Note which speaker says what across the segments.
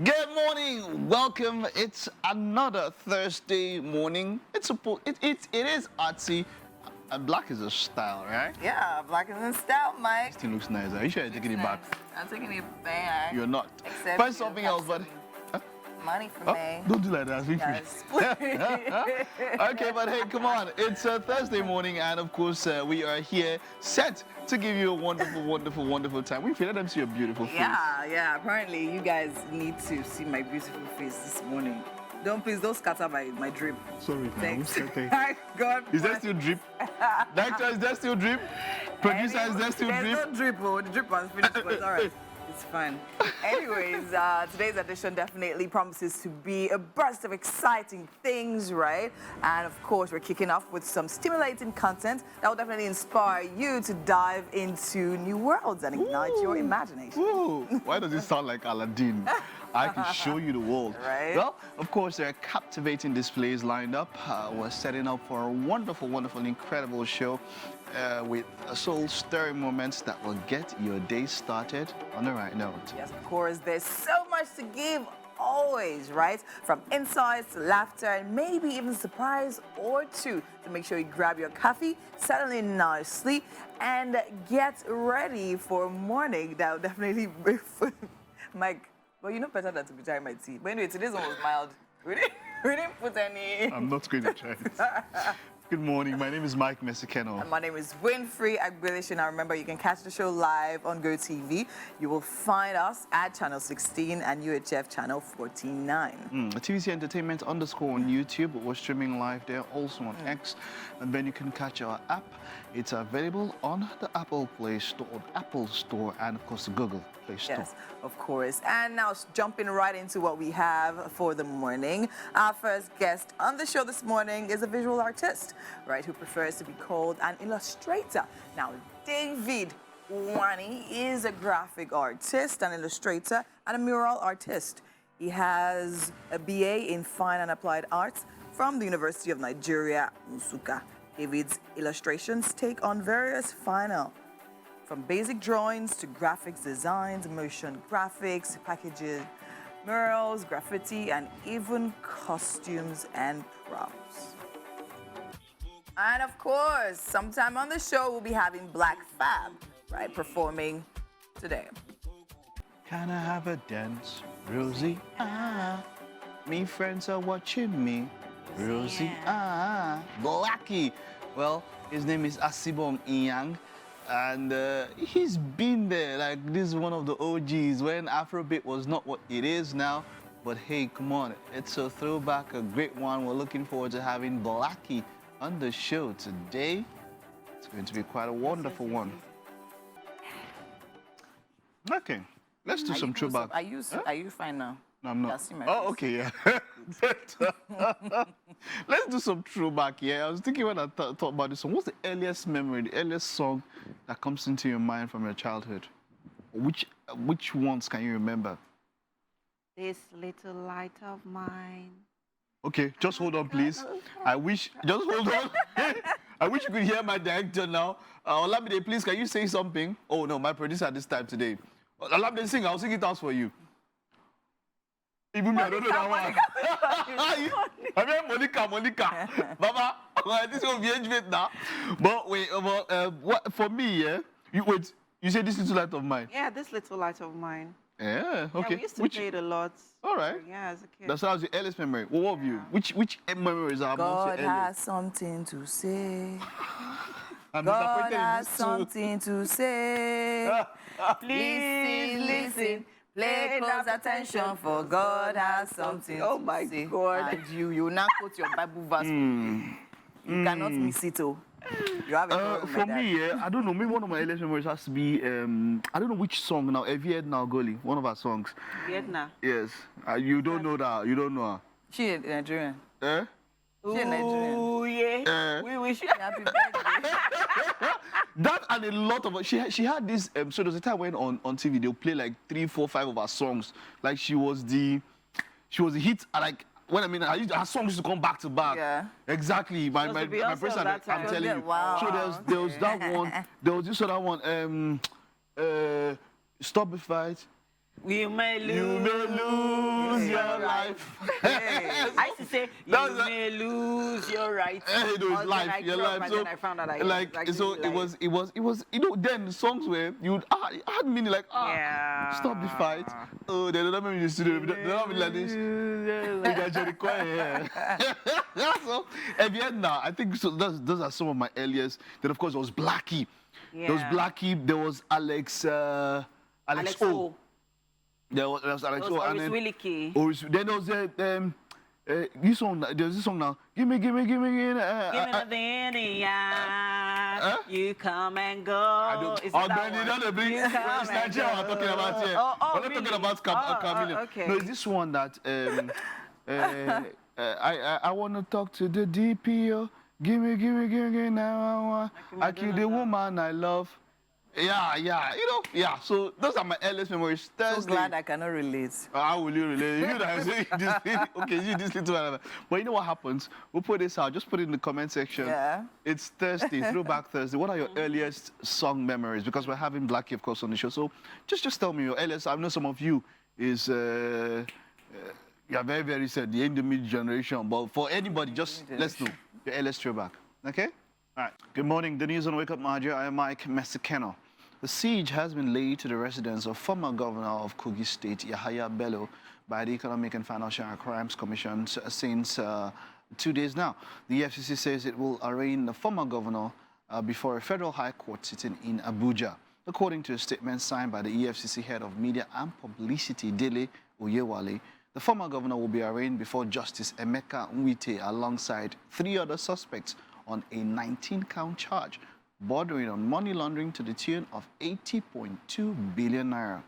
Speaker 1: Good morning, welcome. It's another Thursday morning. It is artsy, and black is a style, right?
Speaker 2: Yeah, black is in style, Mike.
Speaker 1: This thing looks nice. Are you sure you're taking it back?
Speaker 2: I'm taking it back.
Speaker 1: You're not.
Speaker 2: Except
Speaker 1: Find
Speaker 2: you
Speaker 1: something
Speaker 2: have
Speaker 1: else, but
Speaker 2: some money for me.
Speaker 1: don't do like that.
Speaker 2: Yes.
Speaker 1: Okay, but hey, come on. It's a Thursday morning, and of course, we are here set to give you a wonderful, wonderful, wonderful time. We feel let them see your beautiful face.
Speaker 2: Yeah. Apparently, you guys need to see my beautiful face this morning. Please don't scatter my drip.
Speaker 1: Sorry,
Speaker 2: Thanks.
Speaker 1: okay.
Speaker 2: God.
Speaker 1: Is there still drip? Director, is there still drip? Producer, is there still
Speaker 2: There's
Speaker 1: drip?
Speaker 2: no drip. Oh, the drip was finished, but it's all right. It's fine. Anyways, today's edition definitely promises to be a burst of exciting things, right? And of course, we're kicking off with some stimulating content that will definitely inspire you to dive into new worlds and ignite your imagination.
Speaker 1: Ooh, why does it sound like Aladdin? I can show you the world.
Speaker 2: Right.
Speaker 1: Well, of course, there are captivating displays lined up. We're setting up for a wonderful, wonderful, incredible show with soul-stirring moments that will get your day started on the right note.
Speaker 2: Yes, of course, there's so much to give always, right? From insights to laughter and maybe even surprise or two. So make sure you grab your coffee, settle in nicely, and get ready for a morning that will definitely be Mike, well, you know better than to be trying my tea. But anyway, today's one was mild. We didn't put any...
Speaker 1: I'm not going to try it. Good morning. My name is Mike Mesikeno.
Speaker 2: And my name is Winfrey Agbelishin. And remember, you can catch the show live on GoTV. You will find us at Channel 16 and UHF Channel 49.
Speaker 1: TVC Entertainment _ on YouTube. We're streaming live there, also on X. And then you can catch our app. It's available on the Apple Play Store, Apple Store, and of course the Google Play Store.
Speaker 2: Yes, of course. And now jumping right into what we have for the morning. Our first guest on the show this morning is a visual artist, right, who prefers to be called an illustrator. Now, David Wani is a graphic artist, an illustrator, and a mural artist. He has a BA in Fine and Applied Arts from the University of Nigeria, Nsukka. David's illustrations take on various final, from basic drawings to graphics designs, motion graphics, packages, murals, graffiti, and even costumes and props. And of course, sometime on the show, we'll be having Black Fab, right, performing today.
Speaker 1: Can I have a dance, Rosie? Ah, me friends are watching me, Rosie. Ah, Blackie. Well, his name is Asibom Inyang, and he's been there. Like, this is one of the OGs when Afrobeat was not what it is now. But hey, come on, it's a throwback, a great one. We're looking forward to having Blackie on the show today. It's going to be quite a wonderful one. Okay, let's do some throwback.
Speaker 2: Are you fine now?
Speaker 1: No, I'm not.
Speaker 2: Yeah, see my
Speaker 1: Oh,
Speaker 2: face.
Speaker 1: okay, yeah. Let's do some throwback, yeah. I was thinking when I thought about this one, what's the earliest memory, the earliest song that comes into your mind from your childhood? Which ones can you remember?
Speaker 3: This little light of mine.
Speaker 1: Okay, just hold on, please. Just hold on. I wish you could hear my director now. Olamide, please, can you say something? Oh, no, my producer at this time today. Olamide, sing, I'll sing it out for you. Even me, I don't know that one. I mean, Monica. Baba, this will be engagement now. But wait, what for me, yeah? You say this little light of mine?
Speaker 3: Yeah, this little light of mine.
Speaker 1: Yeah, okay.
Speaker 3: Yeah, we used to play it a lot.
Speaker 1: All right.
Speaker 3: Yeah, as a kid.
Speaker 1: That sounds your earliest memory. What of you? Which memories are most
Speaker 2: God
Speaker 1: your
Speaker 2: has
Speaker 1: earliest?
Speaker 2: something to say.
Speaker 1: I'm
Speaker 2: God
Speaker 1: disappointed in
Speaker 2: has
Speaker 1: this too.
Speaker 2: something to say. Please listen. Pay close attention, for God has something
Speaker 3: Oh
Speaker 2: to
Speaker 3: my
Speaker 2: say.
Speaker 3: God.
Speaker 2: And you now quote your Bible verse. You cannot miss it, oh. You have a problem
Speaker 1: For
Speaker 2: with that.
Speaker 1: me, yeah, I don't know. Maybe one of my earliest memories has to be, I don't know which song now. Evied now Goli, one of our songs.
Speaker 3: Vietnam.
Speaker 1: Yes. You don't know that. You don't know her.
Speaker 2: She is Nigerian.
Speaker 1: Eh?
Speaker 2: She is Nigerian.
Speaker 3: Oh, yeah.
Speaker 1: Eh?
Speaker 3: We wish you
Speaker 2: Happy birthday.
Speaker 1: That and a lot of she had this. So there was a time when on TV they'll play like 3, 4, 5 of her songs. Like she was the hit. Like when I mean her songs used to come back to back.
Speaker 2: Yeah.
Speaker 1: Exactly. My
Speaker 3: Was the Beyonce
Speaker 1: person.
Speaker 3: of that
Speaker 1: I'm
Speaker 3: time?
Speaker 1: telling you.
Speaker 2: Wow.
Speaker 1: So there was that one. There was this other one. Stop the fight.
Speaker 3: You may lose.
Speaker 1: You may lose your life.
Speaker 3: I used to say, you may lose your right.
Speaker 1: Hey, no, it's life, your life.
Speaker 3: And
Speaker 1: So,
Speaker 3: then I found out
Speaker 1: it was, you know, then songs where you had meaning like, stop the fight. Oh, they don't mean you studio. They don't mean like this. So, at the end now, I think so. Those are some of my earliest. Then of course there was Blackie. There was Blackie. There was Alex O. There was Alex O. And then
Speaker 3: really key.
Speaker 1: Then there was this song. There's this song now. Give me.
Speaker 3: Give me the Indian. You come and go. Is it that one?
Speaker 1: It's Nigeria we're talking about here. We're not talking about Chameleon.
Speaker 3: Okay.
Speaker 1: No, it's this one that I want to talk to the DPO. Give me now. I kill the woman I love. Yeah, you know, yeah. So those are my earliest memories.
Speaker 2: So glad I cannot relate.
Speaker 1: How will you relate? You know that I'm saying this. Okay, you this little one. But you know what happens? We'll put this out. Just put it in the comment section.
Speaker 2: Yeah.
Speaker 1: It's Thursday, Throwback Thursday. What are your earliest song memories? Because we're having Blackie, of course, on the show. So just tell me your earliest. I know some of you is you're very, very sad, the endemic generation. But for anybody, just let's know your earliest throwback. Okay? All right. Good morning. The news on Wake Up Nigeria. I am Mike Mesicano. The siege has been laid to the residence of former governor of Kogi State, Yahaya Bello, by the Economic and Financial Crimes Commission since 2 days now. The EFCC says it will arraign the former governor before a federal high court sitting in Abuja. According to a statement signed by the EFCC head of media and publicity, Dele Oyewale, the former governor will be arraigned before Justice Emeka Nwite alongside 3 other suspects on a 19-count charge bordering on money laundering to the tune of 80.2 billion naira.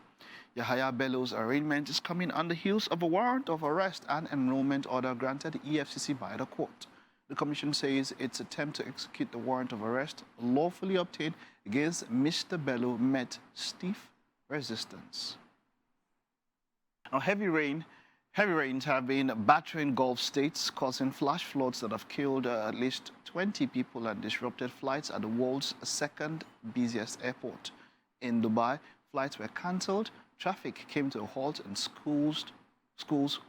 Speaker 1: Yahaya Bello's arraignment is coming on the heels of a warrant of arrest and enrollment order granted the EFCC by the court. The commission says its attempt to execute the warrant of arrest lawfully obtained against Mr. Bello met stiff resistance. Now, heavy rains have been battering Gulf states, causing flash floods that have killed at least 20 people and disrupted flights at the world's second busiest airport. In Dubai, flights were cancelled, traffic came to a halt, and schools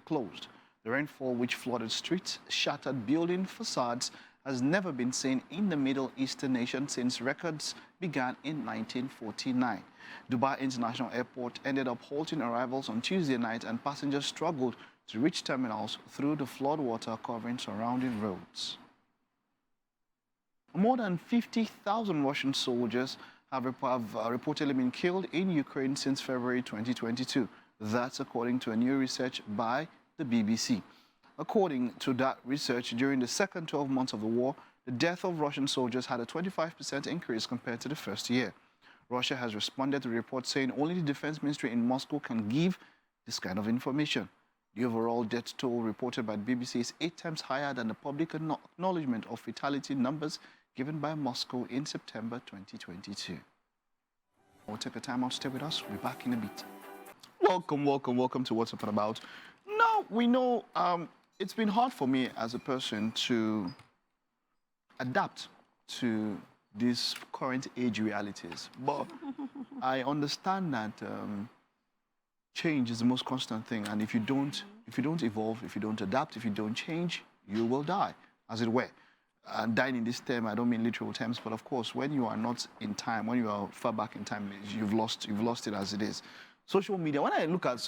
Speaker 1: closed. The rainfall, which flooded streets, shattered building facades, has never been seen in the Middle Eastern nation since records began in 1949. Dubai International Airport ended up halting arrivals on Tuesday night, and passengers struggled to reach terminals through the floodwater covering surrounding roads. More than 50,000 Russian soldiers have reportedly been killed in Ukraine since February 2022. That's according to a new research by the BBC. According to that research, during the second 12 months of the war, the death of Russian soldiers had a 25% increase compared to the first year. Russia has responded to reports saying only the defense ministry in Moscow can give this kind of information. The overall death toll reported by the BBC is 8 times higher than the public acknowledgement of fatality numbers given by Moscow in September 2022. We'll take a time out, stay with us. We'll be back in a bit. Welcome to What's Up and About. Now, we know it's been hard for me as a person to adapt to these current age realities. But I understand that change is the most constant thing, and if you don't evolve, if you don't adapt, if you don't change, you will die, as it were. And dying in this term, I don't mean literal terms, but of course, when you are not in time, when you are far back in time, you've lost it as it is. Social media, when I look at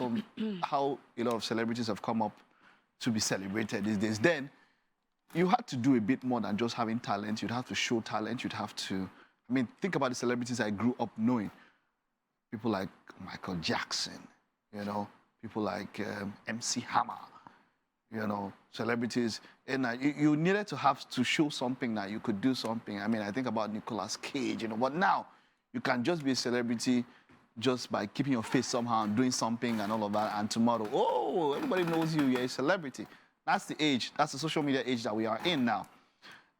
Speaker 1: how a lot of celebrities have come up to be celebrated these days, then you had to do a bit more than just having talent. You'd have to show talent. You'd have to, think about the celebrities I grew up knowing. People like Michael Jackson, people like MC Hammer, celebrities. And you needed to have to show something that you could do something. I think about Nicolas Cage, but now you can just be a celebrity just by keeping your face somehow and doing something and all of that. And tomorrow, everybody knows you're a celebrity. That's the age, that's the social media age that we are in now.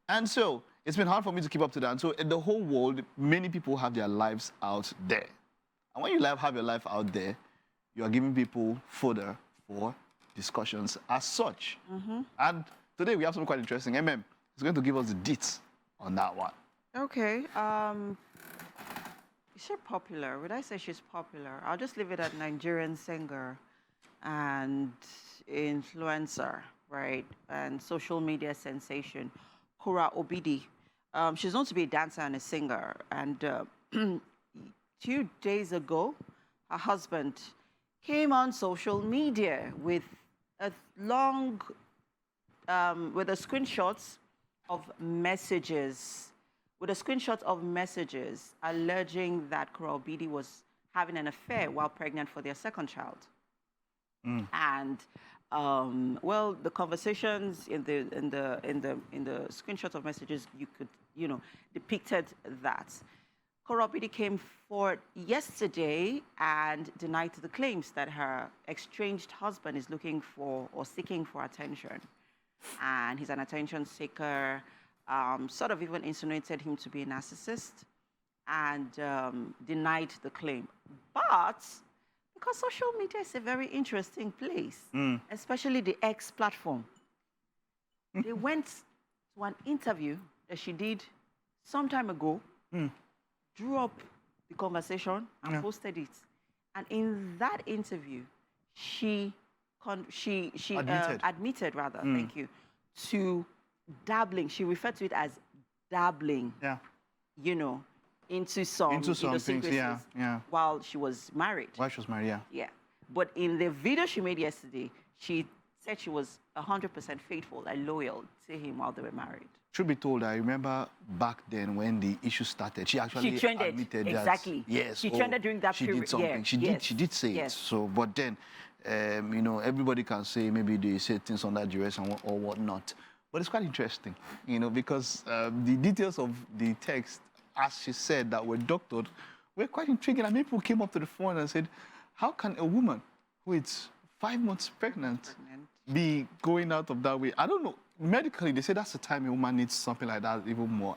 Speaker 1: And so it's been hard for me to keep up to that. And so in the whole world, many people have their lives out there. And when you have your life out there, you are giving people fodder for discussions as such. And today we have something quite interesting. MM is going to give us the deets on that one.
Speaker 3: Okay. Is she popular? Would I say she's popular? I'll just leave it at Nigerian singer and influencer, right? And social media sensation, Kura Obidi. She's known to be a dancer and a singer. And 2 days ago, her husband came on social media with a long, with the screenshots of messages, alleging that Kura Obidi was having an affair while pregnant for their second child. And well, the conversations in the screenshots of messages, you could, depicted that. Kura Obidi came forward yesterday and denied the claims that her estranged husband is looking for or seeking for attention. And he's an attention seeker, sort of even insinuated him to be a narcissist and denied the claim. But because social media is a very interesting place, especially the X platform, they went to an interview that she did some time ago, drew up the conversation and posted it. And in that interview, she admitted, thank you, to dabbling. She referred to it as dabbling, into some
Speaker 1: things, yeah.
Speaker 3: while she was married.
Speaker 1: While she was married, yeah.
Speaker 3: Yeah. But in the video she made yesterday, she said she was 100% faithful and loyal to him while they were married.
Speaker 1: Truth be told, I remember back then when the issue started, she actually admitted
Speaker 3: exactly.
Speaker 1: that. Yes.
Speaker 3: She trended during that
Speaker 1: she
Speaker 3: period.
Speaker 1: Did something.
Speaker 3: Yeah.
Speaker 1: She did say it. So, but then, everybody can say maybe they say things under duress or whatnot. But it's quite interesting, because the details of the text, as she said, that were doctored, were quite intriguing. And people came up to the phone and said, how can a woman who is 5 months pregnant be going out of that way? I don't know. Medically, they say that's the time a woman needs something like that even more.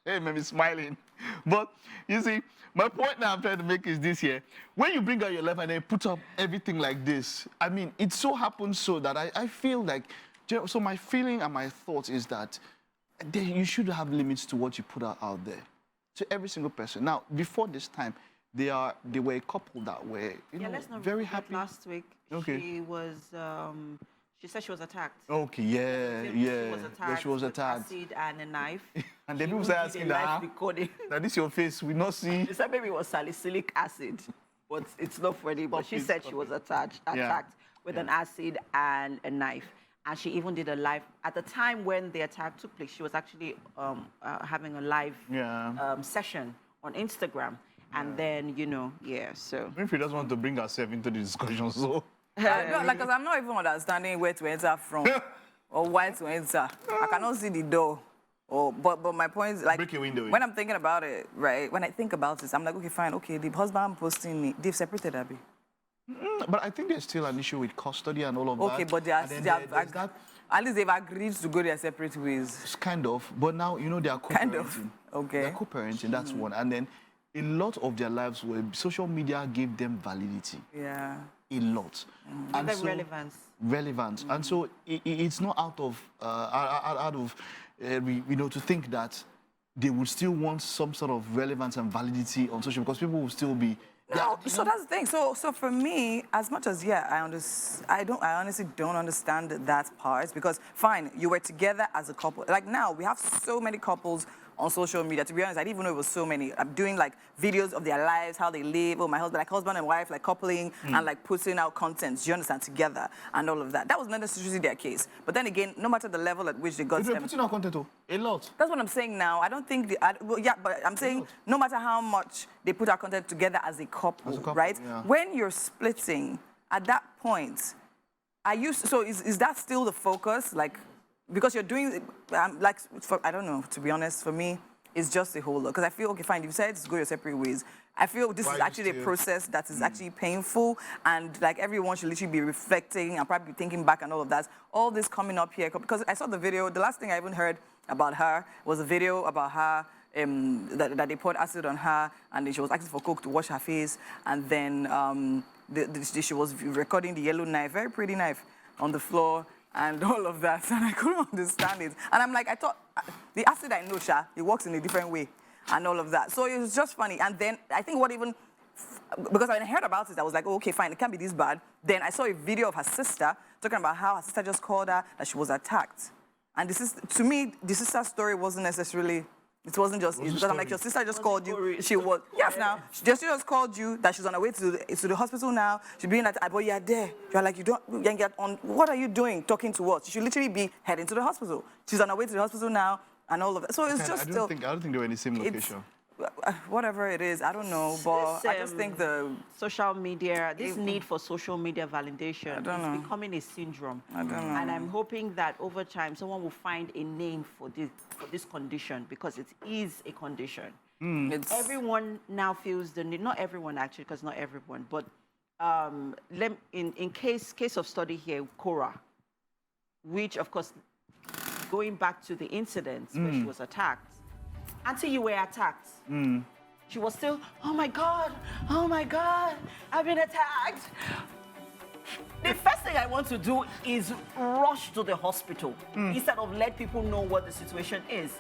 Speaker 1: Hey, maybe smiling. But you see, my point now I'm trying to make is this here. When you bring out your life and then put up everything like this, I mean, it so happens so that I feel like, so my feeling and my thoughts is that you should have limits to what you put out there, to every single person. Now, before this time, they were a couple that were,
Speaker 3: let's not
Speaker 1: very
Speaker 3: forget
Speaker 1: happy.
Speaker 3: Last week, she was, she said she was attacked.
Speaker 1: Okay, yeah.
Speaker 3: She was attacked. With acid and a knife.
Speaker 1: And then people started asking that, now this your face, we not see.
Speaker 3: They said maybe it was salicylic acid, but it's not funny. But she said she was attacked with an acid and a knife. And she even did a live. At the time when the attack took place, she was actually having a live session on Instagram. And then, so.
Speaker 1: Winfrey doesn't want to bring herself into the discussion, so.
Speaker 2: Because I'm not even understanding where to enter from or why to enter. I cannot see the door. But my point is, like,
Speaker 1: break your window.
Speaker 2: When I'm thinking about it, right, when I think about this, I'm like, okay, fine, okay, the husband posting, they've separated, Abby.
Speaker 1: But I think there's still an issue with custody and all of that.
Speaker 2: Okay, but at least they've agreed to go their separate ways.
Speaker 1: It's kind of. But now, they are co-parenting.
Speaker 2: Kind of. Okay.
Speaker 1: They're co-parenting, that's one. And then a lot of their lives were, social media gave them validity.
Speaker 2: Yeah.
Speaker 1: A lot.
Speaker 3: And so,
Speaker 1: relevance. And so it's not out of, to think that they would still want some sort of relevance and validity on social, because people will still be.
Speaker 2: No, so that's the thing. So for me, as much as I honestly don't understand that part, because fine, you were together as a couple. Like now, we have so many couples on social media. To be honest, I didn't even know it was so many. I'm doing like videos of their lives, how they live. Oh, my husband, like husband and wife, like coupling and like putting out content. You understand, together and all of that. That was not necessarily their case. But then again, no matter the level at which they got.
Speaker 1: They were putting out content, a lot.
Speaker 2: That's what I'm saying now. I don't think but I'm saying no matter how much they put out content together as a couple, right? Yeah. When you're splitting, at that point, is that still the focus? Like, because you're doing, I don't know, to be honest, for me, it's just a whole lot. Because I feel, okay, fine, you said to go your separate ways. I feel this is actually a process that is actually painful, and like everyone should literally be reflecting and probably thinking back and all of that. All this coming up here, because I saw the video, the last thing I even heard about her was a video about her, that they poured acid on her, and then she was asking for Coke to wash her face, and then she was recording the yellow knife, very pretty knife, on the floor, and all of that, and I couldn't understand it. And I'm like, I thought, the acid I know, it works in a different way. and all of that. So it was just funny. And then I think what even, because I heard about it, I was like, oh, okay, fine, it can't be this bad. Then I saw a video of her sister talking about how her sister just called her that she was attacked. And this is, to me, the sister's story wasn't necessarily, it wasn't just, because I'm like, your sister just called you. She was, yes, now, she just called you that she's on her way to the hospital now. She's being at, but you're there. You're like, you don't get on, what are you doing talking to us? You should literally be heading to the hospital. She's on her way to the hospital now and all of that. So it's just
Speaker 1: I don't think they were in the same location.
Speaker 2: Whatever it is, I don't know, but I just think the
Speaker 3: social media, this need for social media validation is becoming a syndrome.
Speaker 2: I don't know.
Speaker 3: And I'm hoping that over time, someone will find a name for this condition, because it is a condition. Everyone now feels the need, not everyone actually, because not everyone, but in case of study here, Cora, which of course, going back to the incident where she was attacked, until you were attacked, she was still, oh my God, I've been attacked. The first thing I want to do is rush to the hospital instead of let people know what the situation is.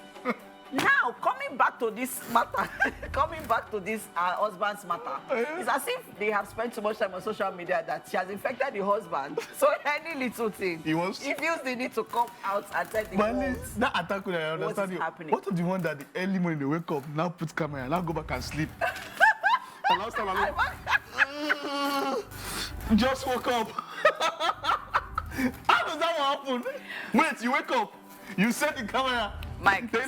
Speaker 3: Now, coming back to this matter, coming back to this husband's matter, it's as if they have spent so much time on social media that she has infected the husband. So any little thing, he feels the need to come out and tell the world
Speaker 1: that attack, I understand you.
Speaker 3: Happening.
Speaker 1: What of the one that the early morning they wake up, now put camera, and now go back and sleep? And last time I just woke up. How does that happen? Wait, you wake up, you set the camera.
Speaker 2: Mike, it's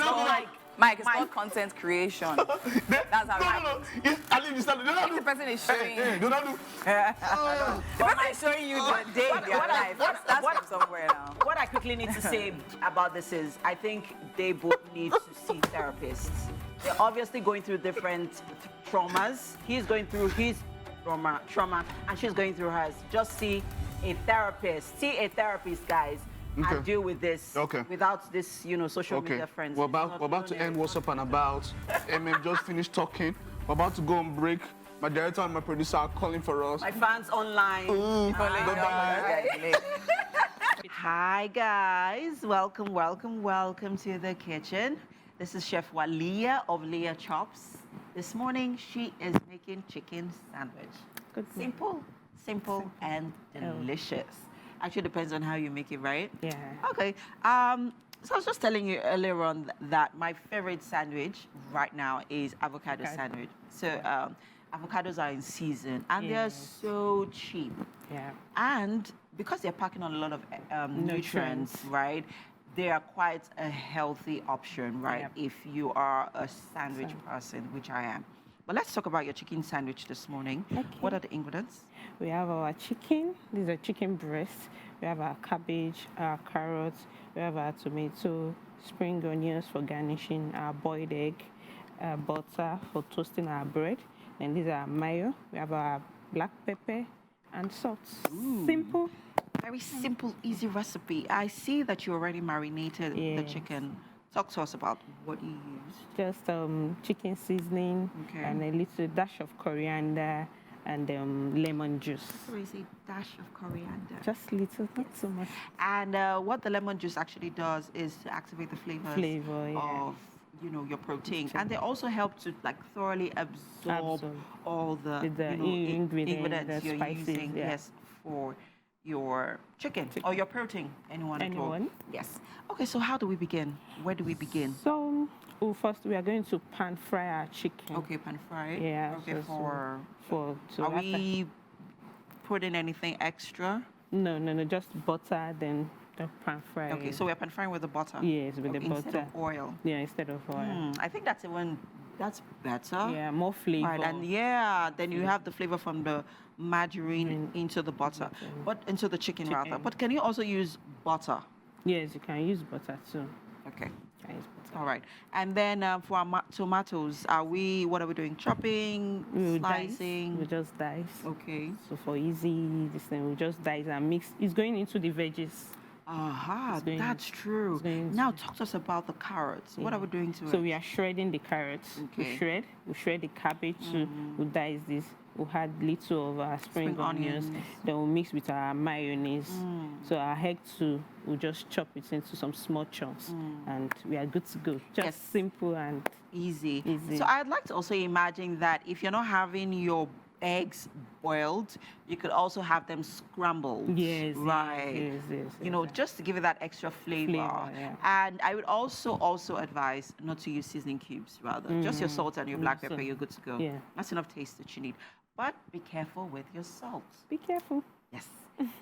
Speaker 2: not content creation. That's how it happens. If the person is showing you. The person is showing you the day of their life. That's from somewhere now.
Speaker 3: What I quickly need to say about this is, I think they both need to see therapists. They're obviously going through different traumas. He's going through his trauma, and she's going through hers. Just see a therapist. See a therapist, guys. And deal with this without this, social media friends.
Speaker 1: We're about to end What's Up and About. Just finished talking. We're about to go on break. My director and my producer are calling for us.
Speaker 3: My fans online.
Speaker 1: Bye-bye.
Speaker 3: Hi, guys. Welcome to the kitchen. This is Chef Walia of Leah Chops. This morning, she is making chicken sandwich. Simple and delicious. Actually depends on how you make it, right?
Speaker 4: Yeah.
Speaker 3: Okay. So I was just telling you earlier on that my favorite sandwich right now is avocado sandwich. So avocados are in season and they're so cheap.
Speaker 4: Yeah.
Speaker 3: And because they're packing on a lot of nutrients, right? They are quite a healthy option, right?
Speaker 4: Yep.
Speaker 3: If you are a sandwich person, which I am. But let's talk about your chicken sandwich this morning.
Speaker 4: Okay.
Speaker 3: What are the ingredients?
Speaker 4: We have our chicken. These are chicken breasts. We have our cabbage, our carrots. We have our tomato, spring onions for garnishing, our boiled egg, butter for toasting our bread. And these are mayo. We have our black pepper and salt. Simple.
Speaker 3: Very simple, easy recipe. I see that you already marinated the chicken. Talk to us about what you used.
Speaker 4: Just chicken seasoning and a little dash of coriander and lemon juice.
Speaker 3: So is a dash of coriander.
Speaker 4: Just little, not so much.
Speaker 3: And what the lemon juice actually does is to activate the flavors of your protein, and they also help to thoroughly absorb all the ingredients you're using. Yes, for your chicken or your protein. Anyone? Yes. Okay, so how do we begin? Where do we begin?
Speaker 4: So, first we are going to pan fry our chicken.
Speaker 3: Okay, pan fry.
Speaker 4: Yeah.
Speaker 3: Okay,
Speaker 4: so
Speaker 3: are we putting anything extra?
Speaker 4: No, just butter, then the pan fry.
Speaker 3: Okay, so we're pan frying with the butter?
Speaker 4: Yes, with the butter.
Speaker 3: Instead of oil?
Speaker 4: Yeah, instead of oil.
Speaker 3: I think that's better.
Speaker 4: Yeah, more flavor.
Speaker 3: Right, and then you have the flavor from the margarine into the butter, but into the chicken rather. But can you also use butter?
Speaker 4: Yes, you can use butter too.
Speaker 3: Okay.
Speaker 4: You can use butter.
Speaker 3: All right. And then for our tomatoes, what are we doing? Chopping, slicing?
Speaker 4: We just dice.
Speaker 3: Okay.
Speaker 4: So for easy, we just dice and mix. It's going into the veggies.
Speaker 3: Aha,
Speaker 4: It's going-
Speaker 3: that's true.
Speaker 4: it's going
Speaker 3: Now
Speaker 4: to-
Speaker 3: talk to us about the carrots. What are we doing to
Speaker 4: So
Speaker 3: it?
Speaker 4: we are shredding the carrots.
Speaker 3: Okay.
Speaker 4: We shred the cabbage too. We dice this. We add little of our spring,
Speaker 3: Spring
Speaker 4: onions.
Speaker 3: onions.
Speaker 4: Then we mix with our mayonnaise. So our egg too, we just chop it into some small chunks, and we are good to go. Just
Speaker 3: Yes.
Speaker 4: simple and
Speaker 3: Easy.
Speaker 4: Easy.
Speaker 3: So I'd like to also imagine that if you're not having your eggs boiled, you could also have them scrambled.
Speaker 4: yes,
Speaker 3: Right.
Speaker 4: yes.
Speaker 3: You know, just to give it that extra flavor.
Speaker 4: Yeah.
Speaker 3: And I would also advise not to use seasoning cubes, rather. Just your salt and your black pepper, you're good to go.
Speaker 4: Yeah.
Speaker 3: That's enough taste that you need. But be careful with your salt.
Speaker 4: Be careful.
Speaker 3: Yes.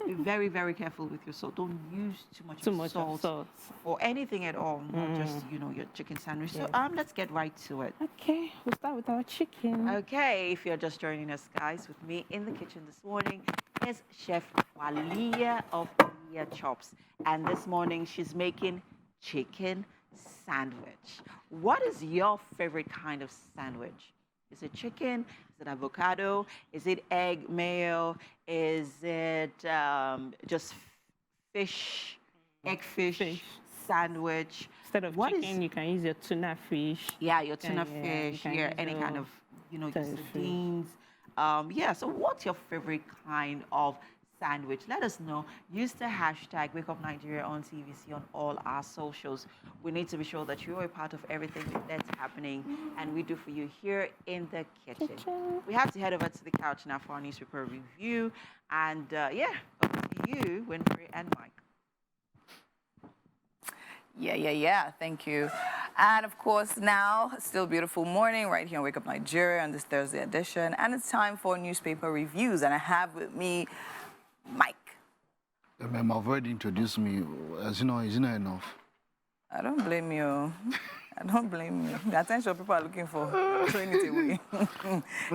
Speaker 3: Be very, very careful with your salt. Don't use too much
Speaker 4: Too
Speaker 3: of
Speaker 4: much
Speaker 3: salt
Speaker 4: of salt.
Speaker 3: or anything at all, not just, you know, your chicken sandwich. So let's get right to it.
Speaker 4: Okay, we'll start with our chicken.
Speaker 3: Okay, if you're just joining us, guys, with me in the kitchen this morning is Chef Walia of Walia Chops. And this morning she's making chicken sandwich. What is your favorite kind of sandwich? Is it chicken? Is it avocado? Is it egg mayo? Is it just fish, egg fish sandwich?
Speaker 4: Instead of
Speaker 3: What is-
Speaker 4: chicken, you can use your tuna fish.
Speaker 3: Yeah, your tuna
Speaker 4: Yeah, you
Speaker 3: fish,
Speaker 4: can
Speaker 3: yeah,
Speaker 4: use
Speaker 3: any kind
Speaker 4: your
Speaker 3: of, you know, your
Speaker 4: tuna fish.
Speaker 3: sardines. Yeah, so what's your favorite kind of sandwich? Let us know. Use the hashtag Wake Up Nigeria on TVC on all our socials. We need to be sure that you're a part of everything that's happening and we do for you here in the kitchen. We have to head over to the couch now for our newspaper review. And yeah, over to you, Winfrey and Mike.
Speaker 2: Yeah. Thank you. And of course, now, still beautiful morning right here on Wake Up Nigeria on this Thursday edition. And it's time for newspaper reviews. And I have with me Mike.
Speaker 1: Ma'am, I've already introduced me. As you know, is not enough.
Speaker 2: I don't blame you. I don't blame you. The attention people are looking for. Throwing it away.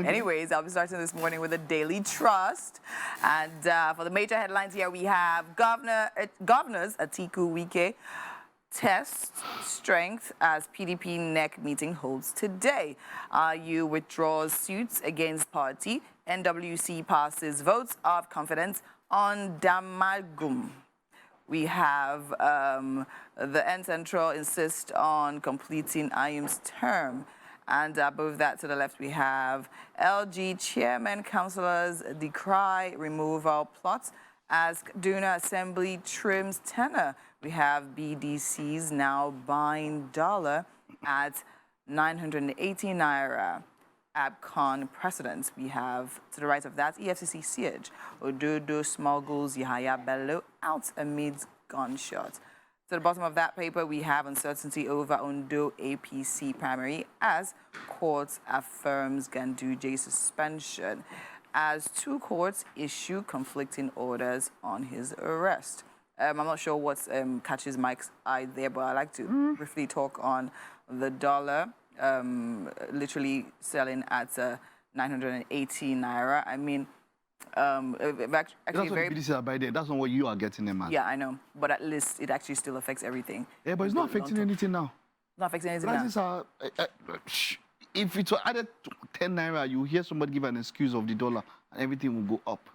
Speaker 2: Anyways, I'll be starting this morning with the Daily Trust. And for the major headlines here, we have Governors Atiku Wike test strength as PDP NEC meeting holds today. RU withdraws suits against party. NWC passes votes of confidence on Damagum. We have the N Central insist on completing Ayum's term. And above that, to the left, we have LG chairman councillors decry removal plots as Kaduna Assembly trims tenor. We have BDCs now buying dollar at 980 naira. ABCON precedents. We have, to the right of that, EFCC siege. Ododo smuggles Yahaya Bello out amid gunshot. To the bottom of that paper, we have uncertainty over Ondo APC primary as court affirms Ganduje's suspension, as two courts issue conflicting orders on his arrest. I'm not sure what catches Mike's eye there, but I'd like to briefly talk on the dollar. Literally selling at 980 naira. I mean, actually
Speaker 1: That's what
Speaker 2: very.
Speaker 1: the BDC are by there. That's not what you are getting them at.
Speaker 2: Yeah, I know, but at least it actually still affects everything.
Speaker 1: Yeah, but it's not affecting anything now.
Speaker 2: Not affecting anything now.
Speaker 1: Prices are. If it were added to 10 naira, you hear somebody give an excuse of the dollar, and everything will go up.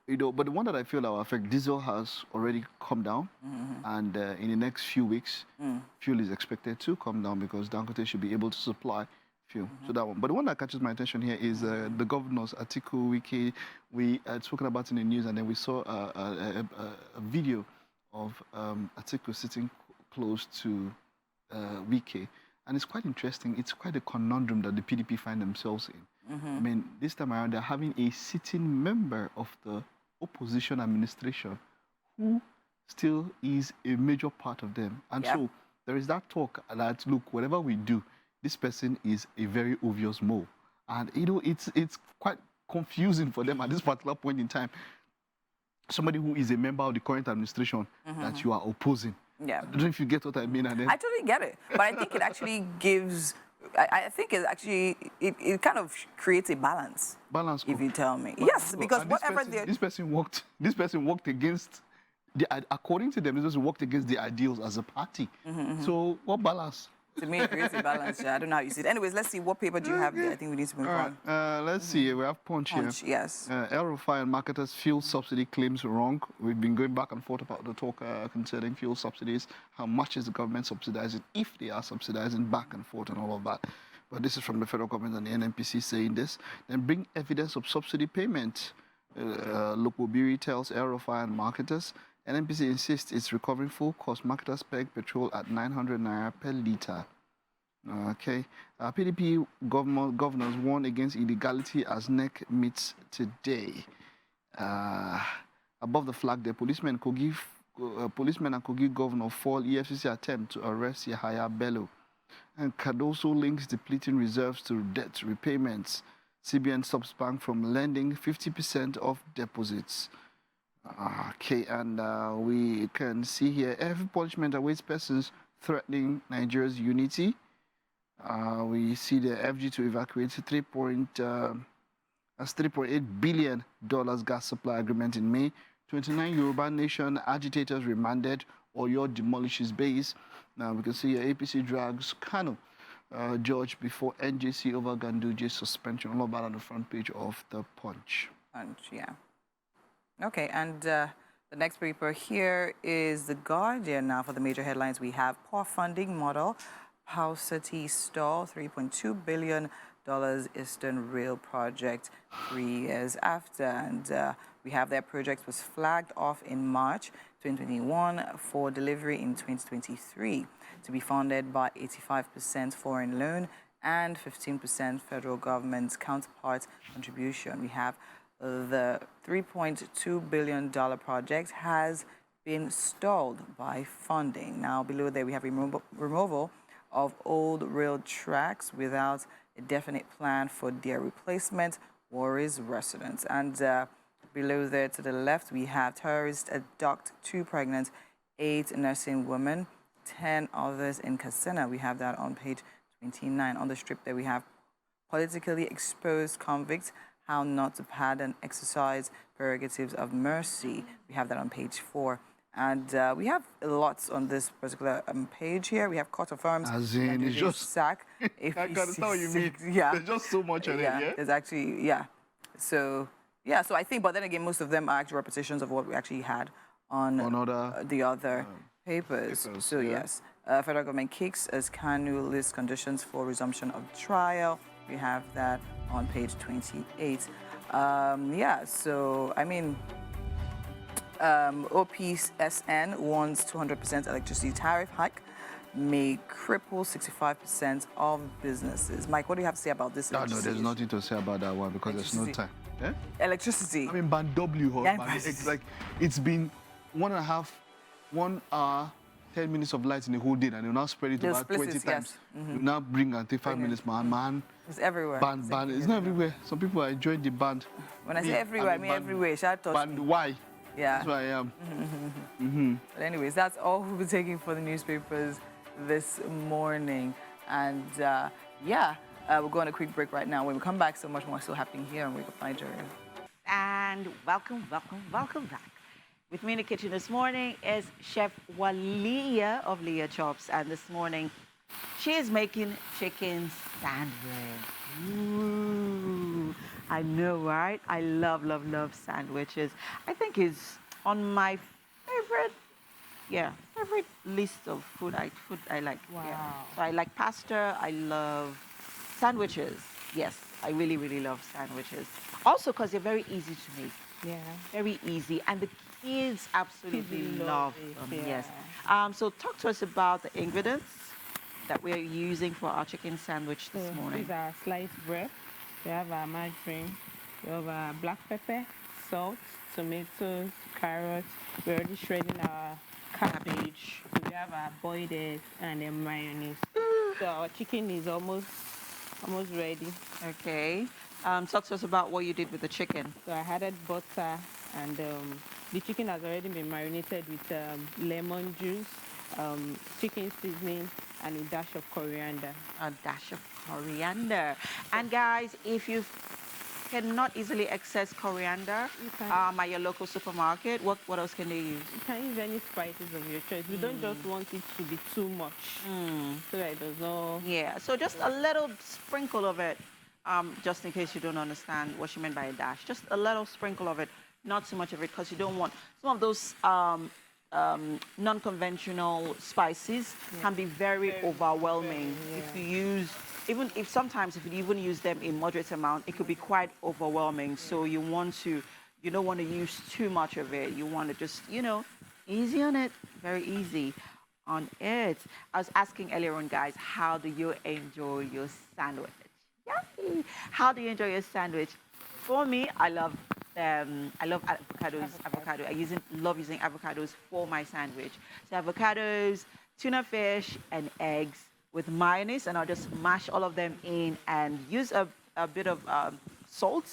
Speaker 1: You know, but the one that I feel that will affect diesel has already come down, and in the next few weeks, fuel is expected to come down because Dangote should be able to supply fuel. So that one. But the one that catches my attention here is the governors Atiku Wike. We had spoken about in the news, and then we saw a video of Atiku sitting close to Wike, and it's quite interesting. It's quite a conundrum that the PDP find themselves in. I mean, this time around, they're having a sitting member of the opposition administration who still is a major part of them. And so there is that talk that, look, whatever we do, this person is a very obvious mole. And, you know, it's quite confusing for them at this particular point in time. Somebody who is a member of the current administration that you are opposing.
Speaker 2: Yeah.
Speaker 1: I don't know if you get what I mean. And then,
Speaker 2: I totally get it, but I think it actually gives. I think it actually it kind of creates a balance.
Speaker 1: balance.
Speaker 2: If you tell me, yes, because
Speaker 1: And
Speaker 2: whatever
Speaker 1: this person walked against according to them, this person worked against the ideals as a party. So what balance?
Speaker 2: To me, it creates a balance. I don't know how you see it. Anyways, let's see. What paper do you have there? I think we need to move
Speaker 1: All right,
Speaker 2: on.
Speaker 1: let's see. We have Punch here.
Speaker 2: Punch, yes.
Speaker 1: El Rufai and marketers fuel subsidy claims wrong. We've been going back and forth about the talk concerning fuel subsidies. How much is the government subsidizing, if they are subsidizing, back and forth and all of that. But this is from the federal government and the NNPC saying this. Then bring evidence of subsidy payment. Lokobiri tells El Rufai and marketers. NNPC insists it's recovering full cost. Marketers peg petrol at 900 naira per litre. Okay. PDP governors warn against illegality as NEC meets today. Above the flag, the policemen and Kogi governor fall EFCC attempt to arrest Yahaya Bello. And Cardoso links depleting reserves to debt repayments. CBN stops bank from lending 50% of deposits. Okay, and we can see here every punishment awaits persons threatening Nigeria's unity. We see the FG to evacuate $3.8 billion gas supply agreement in May. 29 Yoruba Nation agitators remanded. Oyo demolishes base. Now we can see APC drags Kano George before NJC over Ganduje's suspension. All about on the front page of the Punch.
Speaker 2: Punch, yeah. Okay, and the next paper here is The Guardian. Now for the major headlines, we have poor funding model. Pau City stall, $3.2 billion Eastern Rail project 3 years after. And we have that project was flagged off in March 2021 for delivery in 2023 to be funded by 85% foreign loan and 15% federal government's counterpart contribution. We have the $3.2 billion project has been stalled by funding. Now below there we have removal of old rail tracks without a definite plan for their replacement worries residents. And below there to the left, we have terrorists abduct 2 pregnant, 8 nursing women, 10 others in Katsina. We have that on page 29. On the strip there we have politically exposed convicts, how not to pardon, exercise prerogatives of mercy. We have that on page 4. And we have lots on this particular page here. We have court of arms.
Speaker 1: As in, it's just
Speaker 2: sack.
Speaker 1: I can tell you mean.
Speaker 2: Yeah.
Speaker 1: There's just so much on it, yeah?
Speaker 2: There's actually, yeah. So, yeah, so I think, but then again, most of them are actually repetitions of what we actually had on the other papers. So,
Speaker 1: yeah.
Speaker 2: yes. Federal government kicks as Kanu lists conditions for resumption of trial. We have that on page 28. Yeah, so, I mean, OPSN warns 200% electricity tariff hike may cripple 65% of businesses. Mike, what do you have to say about this?
Speaker 1: No, there's nothing to say about that one because there's no time. Yeah?
Speaker 2: Electricity.
Speaker 1: I mean, band W, it's like it's been 1 hour, 10 minutes of light in the whole day, and you now spread it about 20 times.
Speaker 2: Yes. Mm-hmm.
Speaker 1: You now bring and take 5 minutes, man.
Speaker 2: It's everywhere.
Speaker 1: Band. It's not everywhere. Some people are enjoying the band.
Speaker 2: When I say everywhere, I mean everywhere. Shout out.
Speaker 1: Band Y.
Speaker 2: Yeah.
Speaker 1: That's where I am.
Speaker 2: But anyways, that's all we'll be taking for the newspapers this morning. And yeah, we'll go on a quick break right now. When we come back, so much more still happening here in Wake Up Nigeria.
Speaker 3: And welcome back. With me in the kitchen this morning is Chef Walia of Leah Chops. And this morning, she is making chicken sandwich. Ooh, I know, right? I love sandwiches. I think it's on my favorite list of food I like.
Speaker 4: Wow.
Speaker 3: Yeah. So I like pasta. I love sandwiches. Yes, I really love sandwiches. Also because they're very easy to make.
Speaker 4: Yeah.
Speaker 3: Very easy. And the kids absolutely love them.
Speaker 4: Yeah.
Speaker 3: Yes. So talk to us about the ingredients that we're using for our chicken sandwich this morning.
Speaker 4: These are sliced bread. We have our margarine. We have our black pepper, salt, tomatoes, carrots. We're already shredding our cabbage. We have our boiled egg and then mayonnaise. So our chicken is almost ready.
Speaker 3: Okay. Talk to us about what you did with the chicken.
Speaker 4: So I added butter and the chicken has already been marinated with lemon juice, chicken seasoning, and a dash of coriander.
Speaker 3: A dash of coriander. And guys, if you cannot easily access coriander
Speaker 4: can.
Speaker 3: at your local supermarket, what else can they use?
Speaker 4: You can use any spices of your choice. We don't just want it to be too much, so that it does not.
Speaker 3: Yeah, so just a little sprinkle of it, just in case you don't understand what she meant by a dash. Just a little sprinkle of it, not too much of it, because you don't want some of those non-conventional spices can be very overwhelming. If you use, even if sometimes if you even use them in moderate amount, it could be quite overwhelming. So you don't want to use too much of it. You want to just, easy on it, very easy on it. I was asking earlier on, guys, how do you enjoy your sandwich? Yay! How do you enjoy your sandwich? For me, I love avocados. Avocado. Love using avocados for my sandwich. So avocados, tuna fish, and eggs with mayonnaise, and I'll just mash all of them in and use a bit of salt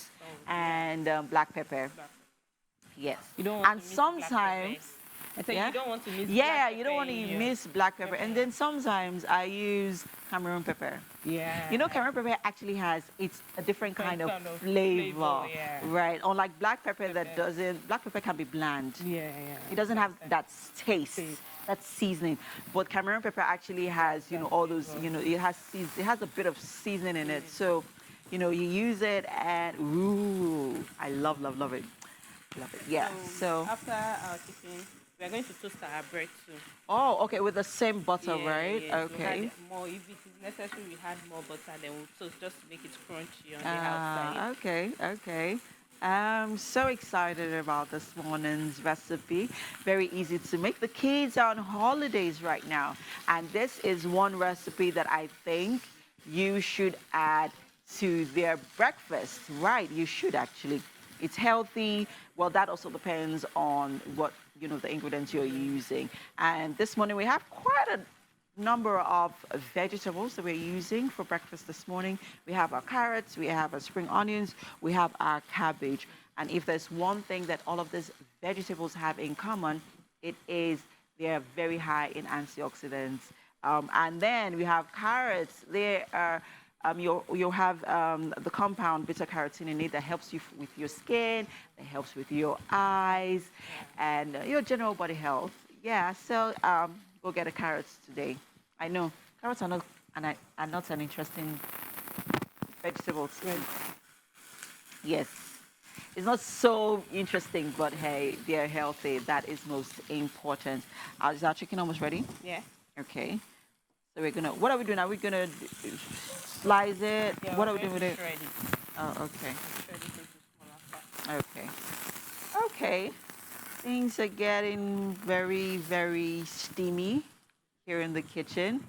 Speaker 3: and black pepper. Yes.
Speaker 4: You don't want
Speaker 3: And
Speaker 4: to mix black
Speaker 3: sometimes.
Speaker 4: pepper. I think
Speaker 3: Yeah?
Speaker 4: you don't want to miss.
Speaker 3: Yeah, you don't want to miss black pepper. And then sometimes I use Cameroon pepper.
Speaker 4: Yeah.
Speaker 3: Cameroon pepper actually has a different kind of
Speaker 4: kind of
Speaker 3: flavor,
Speaker 4: flavor, yeah.
Speaker 3: right? Unlike black pepper that doesn't, black pepper can be bland.
Speaker 4: Yeah.
Speaker 3: It doesn't have that taste, that seasoning. But Cameroon pepper actually has, all those, it has a bit of seasoning in it. So, you use it and, ooh, I love it. Love it, yeah. So
Speaker 4: after our chicken, we are going to toast our bread too.
Speaker 3: oh, okay, with the same butter, right?
Speaker 4: Yes. We'll
Speaker 3: Okay.
Speaker 4: add more, if it is necessary, we add more butter, then we'll toast just to make it crunchy on the outside.
Speaker 3: Okay. I'm so excited about this morning's recipe. Very easy to make. The kids are on holidays right now, and this is one recipe that I think you should add to their breakfast. Right, you should actually. It's healthy. Well, that also depends on what, the ingredients you're using. And this morning we have quite a number of vegetables that we're using for breakfast this morning. We have our carrots, we have our spring onions, we have our cabbage. And if there's one thing that all of these vegetables have in common, it is they're very high in antioxidants. And then we have carrots. They are you'll have the compound beta-carotene in it that helps you with your skin, that helps with your eyes, and your general body health. Yeah, so go get a carrots today. I know carrots are not an interesting vegetable to eat. Yes, it's not so interesting, but hey, they're healthy. That is most important. Is our chicken almost ready?
Speaker 4: Yeah.
Speaker 3: Okay. So what are we doing? Are we gonna slice it?
Speaker 4: Yeah,
Speaker 3: What are we doing with it?
Speaker 4: Shred it.
Speaker 3: Oh, okay.
Speaker 4: Shred it into smaller parts.
Speaker 3: Okay. Things are getting very, very steamy here in the kitchen.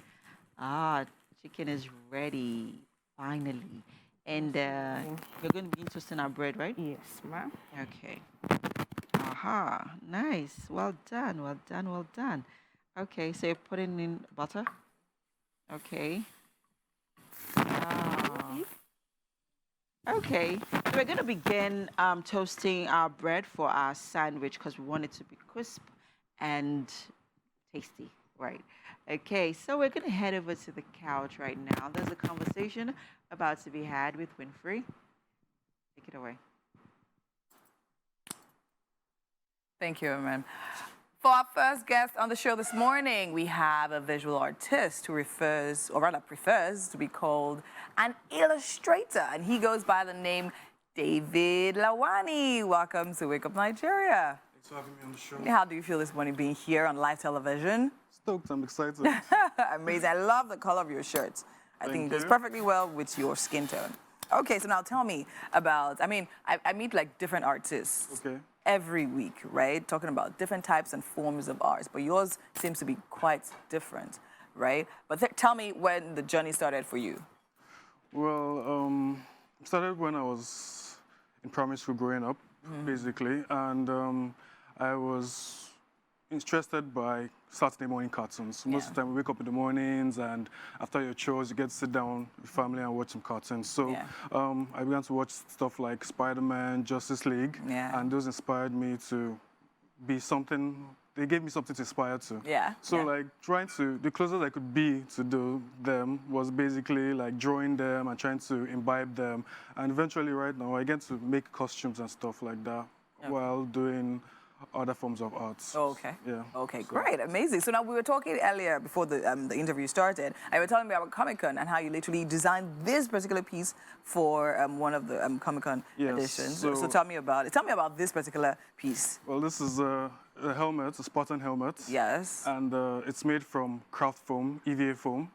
Speaker 3: Chicken is ready, finally. And you're going to begin toasting our bread, right?
Speaker 4: Yes, ma'am.
Speaker 3: Okay. Aha, nice. Well done. Okay, so you're putting in butter? Okay. Okay, so we're going to begin toasting our bread for our sandwich because we want it to be crisp and tasty, right? Okay, so we're going to head over to the couch right now. There's a conversation about to be had with Winfrey. Take it away.
Speaker 2: Thank you, Eman. For our first guest on the show this morning, we have a visual artist who prefers to be called an illustrator, and he goes by the name David Lawani. Welcome to Wake Up Nigeria.
Speaker 5: Thanks for having me on the show.
Speaker 2: How do you feel this morning being here on live television?
Speaker 5: Stoked, I'm excited.
Speaker 2: Amazing. I love the color of your shirt. I think it goes
Speaker 5: you.
Speaker 2: perfectly well with your skin tone. Okay, so now tell me about, I meet like different artists.
Speaker 5: Okay.
Speaker 2: Every week, right? Talking about different types and forms of art, but yours seems to be quite different, right? But tell me when the journey started for you.
Speaker 5: Well, it started when I was in primary school growing up, basically, and I was interested by Saturday morning cartoons. Most of the time, we wake up in the mornings, and after your chores, you get to sit down with family and watch some cartoons. So I began to watch stuff like Spider-Man, Justice League, and those inspired me to be something they gave me something to aspire to.
Speaker 2: Yeah,
Speaker 5: So
Speaker 2: yeah.
Speaker 5: like the closest I could be to do them was basically like drawing them and trying to imbibe them. And eventually right now I get to make costumes and stuff like that while doing other forms of art.
Speaker 2: Oh, okay.
Speaker 5: Yeah.
Speaker 2: Okay, great, amazing. So now we were talking earlier before the interview started, and you were telling me about Comic-Con and how you literally designed this particular piece for one of the Comic-Con
Speaker 5: Yes,
Speaker 2: editions.
Speaker 5: so-
Speaker 2: So tell me about it. Tell me about this particular piece.
Speaker 5: Well, this is a helmet, a Spartan helmet.
Speaker 2: Yes.
Speaker 5: And it's made from craft foam, EVA foam.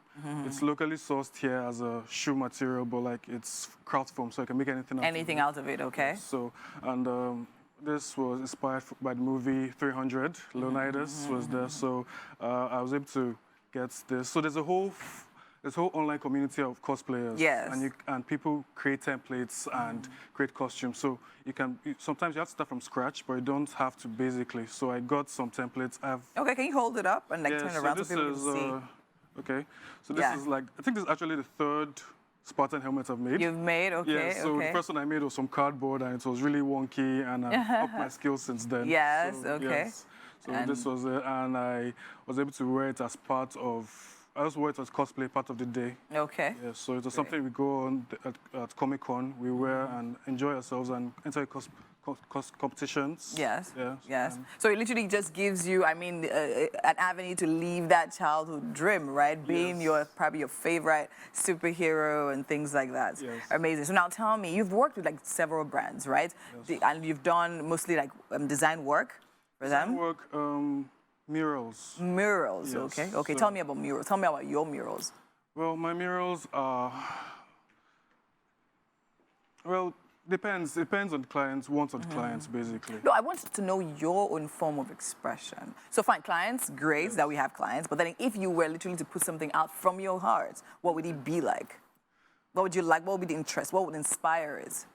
Speaker 5: It's locally sourced here as a shoe material, but like it's craft foam, so I can make anything out of it.
Speaker 2: Anything out of it, okay?
Speaker 5: So, and this was inspired by the movie 300. Leonidas was there, so I was able to get this. So there's a whole online community of cosplayers.
Speaker 2: Yes.
Speaker 5: And people create templates and create costumes. So sometimes you have to start from scratch, but you don't have to basically. So I got some templates.
Speaker 2: Okay, can you hold it up and like
Speaker 5: Yeah,
Speaker 2: turn
Speaker 5: so
Speaker 2: around so
Speaker 5: this
Speaker 2: people
Speaker 5: is,
Speaker 2: can see?
Speaker 5: okay. So this
Speaker 2: Yeah.
Speaker 5: is like, I think this is actually the third Spartan helmet I've made.
Speaker 2: You've made, okay,
Speaker 5: Yeah, so
Speaker 2: okay.
Speaker 5: the first one I made was some cardboard and it was really wonky and I've upped my skills since then.
Speaker 2: Yes,
Speaker 5: So,
Speaker 2: okay.
Speaker 5: yes. So this was it and I was able to wear it as part of, I also wore it as cosplay part of the day.
Speaker 2: Okay.
Speaker 5: Yeah, so it was something we go on at Comic-Con, we wear and enjoy ourselves and enter competitions.
Speaker 2: Yes.
Speaker 5: Yeah,
Speaker 2: Yes.
Speaker 5: and-
Speaker 2: So it literally just gives you, I mean, an avenue to leave that childhood dream, right? Being
Speaker 5: Yes.
Speaker 2: probably your favorite superhero and things like that.
Speaker 5: Yes.
Speaker 2: Amazing. So now tell me, you've worked with like several brands, right? And you've done mostly like design work for them.
Speaker 5: Work, murals.
Speaker 2: Murals.
Speaker 5: Yes,
Speaker 2: Okay. Okay.
Speaker 5: so-
Speaker 2: Tell me about murals. Tell me about your murals.
Speaker 5: Well, my murals are, well, depends on the clients, wants of the clients, basically.
Speaker 2: No, I want to know your own form of expression. So fine, clients, great that we have clients, but then if you were literally to put something out from your heart, what would it be like? What would you like? What would be the interest? What would inspire it?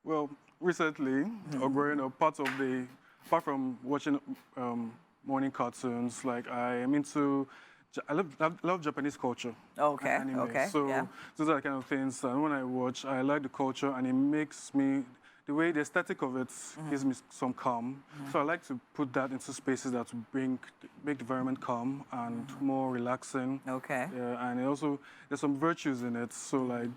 Speaker 5: Well, recently, or growing up, apart from watching morning cartoons, like I am into, I love Japanese culture.
Speaker 2: Okay,
Speaker 5: and anime.
Speaker 2: okay,
Speaker 5: So
Speaker 2: yeah.
Speaker 5: those are the kind of things, and when I watch, I like the culture, and it makes me, the aesthetic of it gives me some calm. So I like to put that into spaces that make the environment calm and more relaxing.
Speaker 2: Okay.
Speaker 5: Yeah, and it also, there's some virtues in it. So like,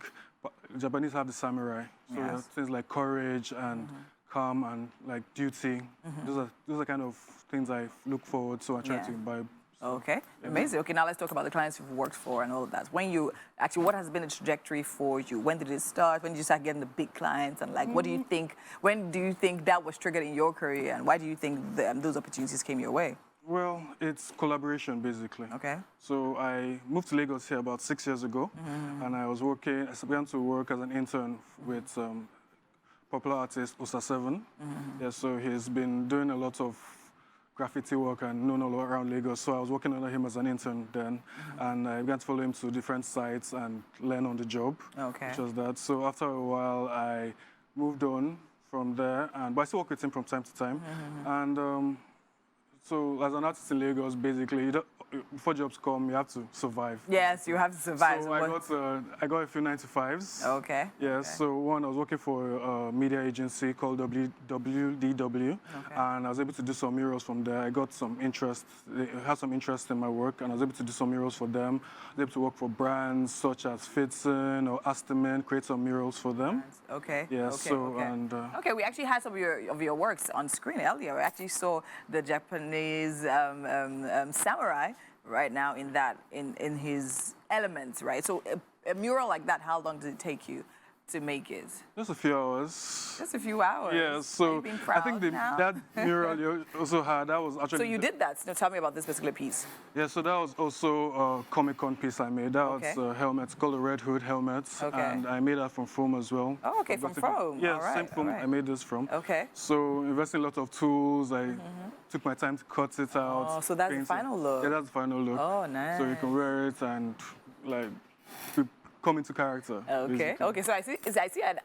Speaker 5: Japanese have the samurai. So there are
Speaker 2: Yes.
Speaker 5: things like courage and calm and like duty. Those are kind of things I look forward to and try
Speaker 2: Yeah.
Speaker 5: to imbibe.
Speaker 2: Okay, amazing. Okay, now let's talk about the clients you've worked for and all of that. What has been the trajectory for you? When did it start? When did you start getting the big clients? And like, what do you think, when do you think that was triggered in your career? And why do you think those opportunities came your way?
Speaker 5: Well, it's collaboration, basically.
Speaker 2: Okay.
Speaker 5: So I moved to Lagos here about 6 years ago, and I began to work as an intern with popular artist Osa 7. Yeah, so he's been doing a lot of graffiti work and known all around Lagos. So I was working under him as an intern then, and I began to follow him to different sites and learn on the job.
Speaker 2: Okay.
Speaker 5: Which was that. So after a while, I moved on from there, but I still work with him from time to time. And so as an artist in Lagos, basically, before jobs come, you have to survive.
Speaker 2: Yes, you have to survive.
Speaker 5: So I got a few 9-to-5s.
Speaker 2: Okay.
Speaker 5: Yes.
Speaker 2: Okay.
Speaker 5: So one, I was working for a media agency called WDW, and I was able to do some murals from there. I got some interest. They had some interest in my work, and I was able to do some murals for them. I was able to work for brands such as Fitson or Astaman, create some murals for them.
Speaker 2: Okay.
Speaker 5: Yeah.
Speaker 2: Okay.
Speaker 5: So
Speaker 2: okay.
Speaker 5: and.
Speaker 2: Okay, we actually had some of your works on screen earlier. We actually saw the Japanese samurai right now in his elements, right? So a mural like that, how long did it take you to make it?
Speaker 5: Just a few hours.
Speaker 2: Just a few hours.
Speaker 5: Yeah,
Speaker 2: Are
Speaker 5: so
Speaker 2: you being
Speaker 5: I think
Speaker 2: proud now?
Speaker 5: that mural you also had, that was actually...
Speaker 2: So you did that. So tell me about this particular piece.
Speaker 5: Yeah, so that was also a Comic-Con piece I made. That
Speaker 2: Okay.
Speaker 5: was a helmet, it's called a Red Hood helmet.
Speaker 2: Okay.
Speaker 5: And I made that from foam as well.
Speaker 2: Oh, okay, from foam.
Speaker 5: Yeah,
Speaker 2: All right,
Speaker 5: same foam
Speaker 2: all right.
Speaker 5: I made this from.
Speaker 2: Okay.
Speaker 5: So investing a lot of tools, I took my time to cut it out.
Speaker 2: Oh, so that's the
Speaker 5: paint it.
Speaker 2: final look.
Speaker 5: Yeah, that's the final look.
Speaker 2: Oh,
Speaker 5: So you can wear it and like come into character.
Speaker 2: Okay.
Speaker 5: basically.
Speaker 2: Okay. So I see an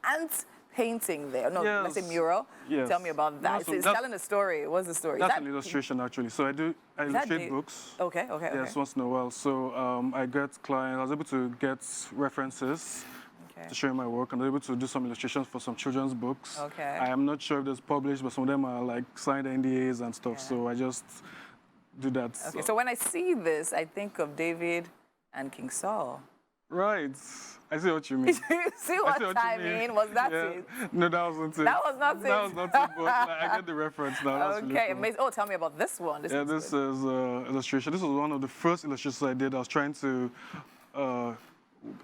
Speaker 2: ant painting there. No, let's say
Speaker 5: Yes.
Speaker 2: mural.
Speaker 5: Yes.
Speaker 2: Tell me about that.
Speaker 5: No, so
Speaker 2: It's
Speaker 5: that's-
Speaker 2: telling a story. What's the story?
Speaker 5: That's
Speaker 2: Is
Speaker 5: an
Speaker 2: that,
Speaker 5: illustration actually. So I
Speaker 2: that
Speaker 5: illustrate
Speaker 2: the-
Speaker 5: books.
Speaker 2: Okay. Okay.
Speaker 5: Yes,
Speaker 2: Okay.
Speaker 5: once in a while. So I get clients. I was able to get references
Speaker 2: Okay.
Speaker 5: to share my work, and I was able to do some illustrations for some children's books.
Speaker 2: Okay.
Speaker 5: I am not sure if it's published, but some of them are like signed NDAs and stuff.
Speaker 2: Yeah.
Speaker 5: So I just do that.
Speaker 2: Okay, so when I see this, I think of David and King Saul.
Speaker 5: Right. I see what you mean.
Speaker 2: You see
Speaker 5: I
Speaker 2: what
Speaker 5: see
Speaker 2: I mean? Was that
Speaker 5: Yeah.
Speaker 2: it?
Speaker 5: No, that wasn't it.
Speaker 2: That was not
Speaker 5: That
Speaker 2: it.
Speaker 5: was not it, but like, I get the reference now. That's really
Speaker 2: Okay,
Speaker 5: cool.
Speaker 2: amazing. Oh, tell me about this one.
Speaker 5: Yeah,
Speaker 2: looks
Speaker 5: this
Speaker 2: good.
Speaker 5: is illustration. This was one of the first illustrations I did. I was trying to,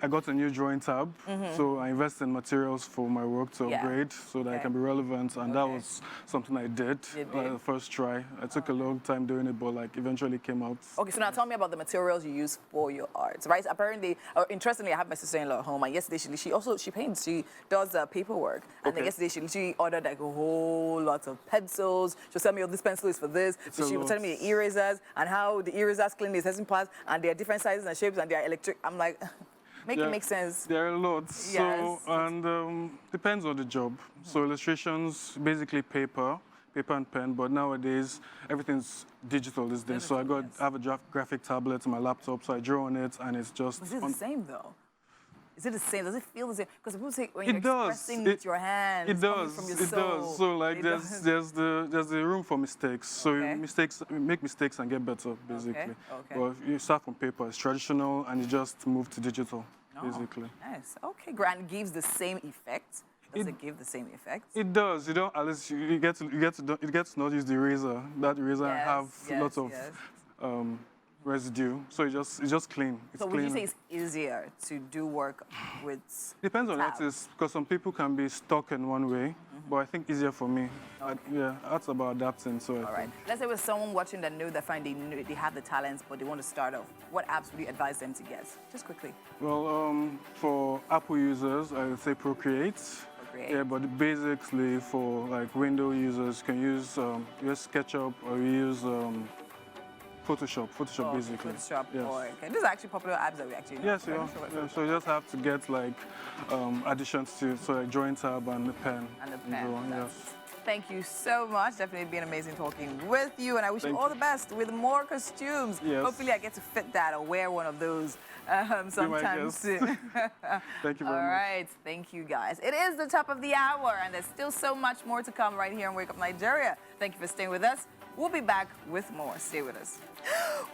Speaker 5: I got a new drawing tab, so I invested in materials for my work to
Speaker 2: Mm-hmm. Yeah.
Speaker 5: upgrade so that I
Speaker 2: Okay.
Speaker 5: can be relevant, and that
Speaker 2: Okay.
Speaker 5: was something I did,
Speaker 2: You did?
Speaker 5: the first try. I took a long time doing it, but like eventually came out.
Speaker 2: Okay, so now tell me about the materials you use for your art, right? Apparently, interestingly, I have my sister-in-law at home, and yesterday she paints. She does paperwork, and then
Speaker 5: Okay.
Speaker 2: yesterday she literally ordered like a whole lot of pencils. She'll tell me, oh, this pencil is for this. So
Speaker 5: a
Speaker 2: she will tell
Speaker 5: lot.
Speaker 2: me the erasers and how the erasers clean the testing parts, and they are different sizes and shapes, and they are electric. I'm like, make it
Speaker 5: Yeah,
Speaker 2: make sense.
Speaker 5: There are lots.
Speaker 2: Yes.
Speaker 5: So, and depends on the job. So illustrations, basically paper and pen, but nowadays everything's digital these days. So
Speaker 2: Digital, yes.
Speaker 5: I have a graphic tablet on my laptop, so I draw on it, and it's just
Speaker 2: Is it the
Speaker 5: on,
Speaker 2: same though? Is it the same? Does it feel the same? Because people say when
Speaker 5: It
Speaker 2: you're
Speaker 5: does.
Speaker 2: expressing
Speaker 5: It-
Speaker 2: with your hands,
Speaker 5: It
Speaker 2: coming
Speaker 5: does.
Speaker 2: from your
Speaker 5: It
Speaker 2: soul,
Speaker 5: does. So like
Speaker 2: it
Speaker 5: there's
Speaker 2: does.
Speaker 5: there's the room for mistakes. So
Speaker 2: Okay.
Speaker 5: make mistakes and get better basically.
Speaker 2: okay.
Speaker 5: But if you start from paper, it's traditional, and you just move to digital basically.
Speaker 2: Nice. Okay, great. And it gives the same effect. Does it give the same effect?
Speaker 5: It does. You don't unless you get to not use the eraser. That eraser
Speaker 2: Yes,
Speaker 5: have
Speaker 2: yes,
Speaker 5: lots of
Speaker 2: yes.
Speaker 5: residue. So it's just clean. It's
Speaker 2: So would
Speaker 5: clean.
Speaker 2: you say it's easier to do work with?
Speaker 5: Depends on the
Speaker 2: tab?
Speaker 5: artist, because some people can be stuck in one way, but I think easier for me. Yeah, that's about adapting. So
Speaker 2: All right. Let's say with someone watching that know that find they have the talents, but they want to start off. What apps would you advise them to get? Just quickly.
Speaker 5: Well, for Apple users, I would say Procreate.
Speaker 2: Procreate.
Speaker 5: Yeah, but basically for like Windows users, you can use SketchUp or you use Photoshop. Photoshop basically.
Speaker 2: Photoshop.
Speaker 5: Yes.
Speaker 2: Or, okay. These are actually popular apps that we actually know.
Speaker 5: Yes,
Speaker 2: Right?
Speaker 5: yeah. So you just have to get like additions to so like drawing tab and the pen.
Speaker 2: And the
Speaker 5: so
Speaker 2: pen.
Speaker 5: on,
Speaker 2: That's-
Speaker 5: yes.
Speaker 2: Thank you so much. Definitely been amazing talking with you, and I wish you
Speaker 5: Thank
Speaker 2: all
Speaker 5: you.
Speaker 2: the best with more costumes.
Speaker 5: Yes.
Speaker 2: Hopefully, I get to fit that or wear one of those sometime
Speaker 5: guest.
Speaker 2: soon.
Speaker 5: Thank you
Speaker 2: All
Speaker 5: very much.
Speaker 2: right, thank you guys. It is the top of the hour, and there's still so much more to come right here on Wake Up Nigeria. Thank you for staying with us. We'll be back with more. Stay with us.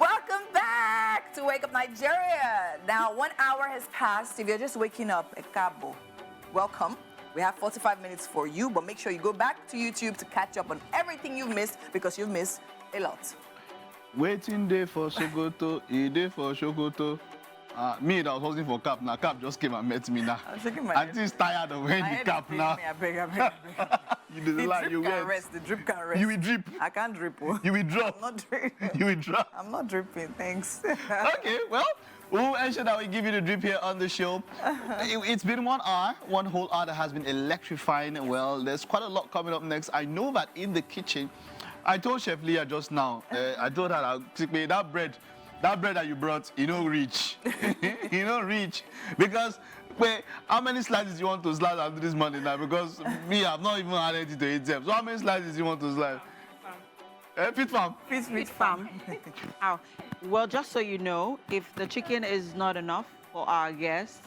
Speaker 2: Welcome back to Wake Up Nigeria. Now, 1 hour has passed. If you're just waking up, Ekabo, welcome. We have 45 minutes for you, but make sure you go back to YouTube to catch up on everything you've missed because you've missed a lot.
Speaker 1: Waiting day for Sokoto, a day for Sokoto. Me that was hustling for cap, now cap just came and met me now.
Speaker 2: I'm shaking my
Speaker 1: I'm
Speaker 2: head.
Speaker 1: just tired of wearing
Speaker 2: My
Speaker 1: the
Speaker 2: head
Speaker 1: cap
Speaker 2: is paining
Speaker 1: now.
Speaker 2: me. I beg, I beg, I beg.
Speaker 1: You did
Speaker 2: The
Speaker 1: lie,
Speaker 2: drip
Speaker 1: you
Speaker 2: can
Speaker 1: went.
Speaker 2: rest. The drip can rest.
Speaker 1: You will drip.
Speaker 2: I can't drip. Oh.
Speaker 1: You will drop.
Speaker 2: I'm not dripping.
Speaker 1: You will drop.
Speaker 2: I'm not dripping. Thanks.
Speaker 1: Okay, well, we'll ensure that we give you the drip here on the show. It's been 1 hour, one whole hour that has been electrifying. Well, there's quite a lot coming up next. I know that in the kitchen, I told Chef Leah just now, I told her that bread that you brought, you know, reach. You know, reach. Because, wait, how many slices you want to slice after this morning now? Because me, I've not even had anything to eat them. So how many slices you want to slice? Fit farm.
Speaker 3: Fit farm. Ow. Well, just so you know, if the chicken is not enough for our guest,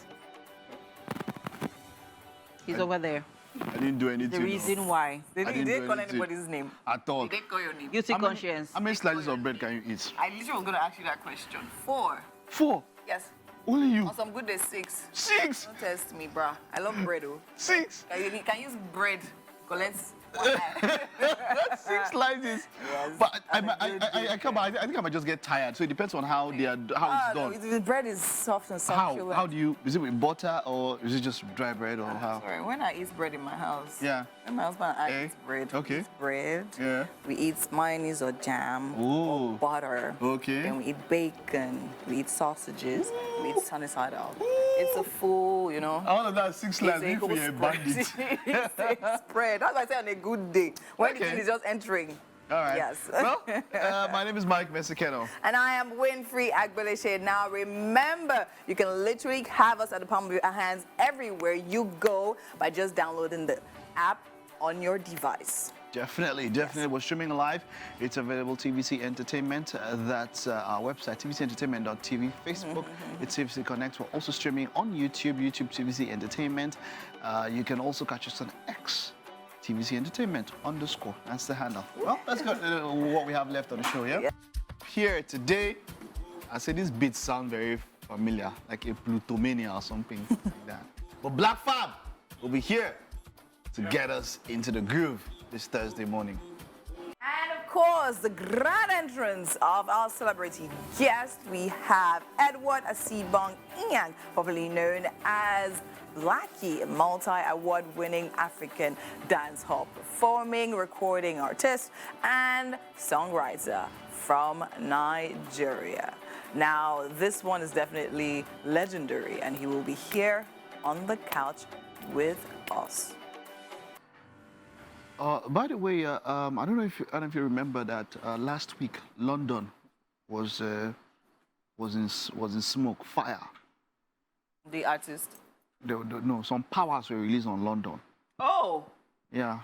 Speaker 3: he's over there.
Speaker 1: I didn't do anything.
Speaker 3: The reason why.
Speaker 2: They
Speaker 1: I
Speaker 2: didn't,
Speaker 1: didn't do
Speaker 2: call
Speaker 1: anything.
Speaker 2: anybody's name.
Speaker 1: At all.
Speaker 2: They didn't call your name.
Speaker 3: Guilty
Speaker 1: How many-
Speaker 3: conscience.
Speaker 1: How many slices of bread can you eat?
Speaker 2: I literally was going to ask you that question. 4.
Speaker 1: 4.
Speaker 2: Yes.
Speaker 1: Only you.
Speaker 2: On some good days, 6.
Speaker 1: 6.
Speaker 2: Don't test me, bruh. I love bread, oh.
Speaker 1: 6.
Speaker 2: Can you use bread? Collect
Speaker 1: 6 slices.
Speaker 2: Yes,
Speaker 1: But I think I might just get tired. So it depends on how how it's
Speaker 2: no,
Speaker 1: done.
Speaker 2: the bread is soft and succulent.
Speaker 1: How do you? Is it with butter or is it just dry bread or how?
Speaker 2: Sorry, when I eat bread in my house,
Speaker 1: Yeah.
Speaker 2: when my husband and I
Speaker 1: Eh?
Speaker 2: eat bread,
Speaker 1: Okay.
Speaker 2: we eat bread,
Speaker 1: Yeah.
Speaker 2: we eat mayonnaise or jam,
Speaker 1: Ooh.
Speaker 2: butter,
Speaker 1: Okay.
Speaker 2: then we eat bacon, we eat sausages, we eat sunny side out. It's a full, you know.
Speaker 1: All of that 6
Speaker 2: It's
Speaker 1: slices.
Speaker 2: a
Speaker 1: If
Speaker 2: whole
Speaker 1: you're a bandit.
Speaker 2: spread. It's a spread. That's why I say on a good day, when the
Speaker 1: Okay.
Speaker 2: thing is just entering.
Speaker 1: All right.
Speaker 2: Yes.
Speaker 1: Well, my name is Mike Mesekeno.
Speaker 2: And I am Winfrey Agbeleshe. Now remember, you can literally have us at the palm of your hands everywhere you go by just downloading the app on your device.
Speaker 1: Definitely. We're streaming live. It's available TVC Entertainment. That's our website, tvcentertainment.tv. Facebook, it's TVC Connect. We're also streaming on YouTube, TVC Entertainment. You can also catch us on X, TVC Entertainment _. That's the handle. Well, let's go to what we have left on the show, yeah? Here today, I say these beats sound very familiar, like a Plutomania or something like that. But Black Fab will be here to get us into the groove this Thursday morning.
Speaker 2: And of course, the grand entrance of our celebrity guest, we have Edward Asibong Inyang, popularly known as Blackie, a multi-award-winning African dancehall performing, recording artist, and songwriter from Nigeria. Now, this one is definitely legendary, and he will be here on the couch with us.
Speaker 1: By the way, I don't know if you remember that last week London was in smoke, fire.
Speaker 2: The artist.
Speaker 1: No, some powers were released on London.
Speaker 2: Oh.
Speaker 1: Yeah,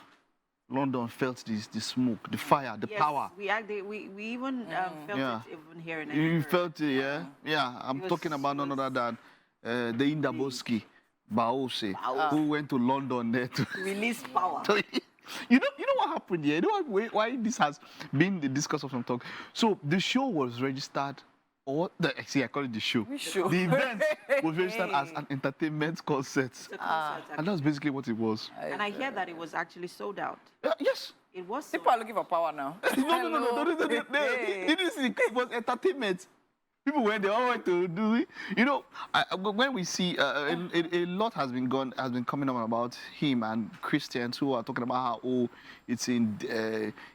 Speaker 1: London felt the smoke, the fire, the power.
Speaker 3: We even felt
Speaker 1: Yeah.
Speaker 3: it even here in
Speaker 1: You
Speaker 3: Edinburgh.
Speaker 1: felt it, yeah? Yeah, I'm talking about none other than the Indaboski Baose, who went to London there to
Speaker 3: Release power.
Speaker 1: You know what happened here? You know why this has been the discuss of some talk? So the show was registered, or I call it the show.
Speaker 2: Show.
Speaker 1: The event was registered as an entertainment concert.
Speaker 3: It's a concert,
Speaker 1: And that's basically what it was.
Speaker 3: and I hear that it was actually sold out.
Speaker 1: Yes.
Speaker 3: It was sold
Speaker 2: People are looking for power now.
Speaker 1: No. It was entertainment. People they all went to do it. You know, when we see a lot has been coming up about him and Christians who are talking about how it's in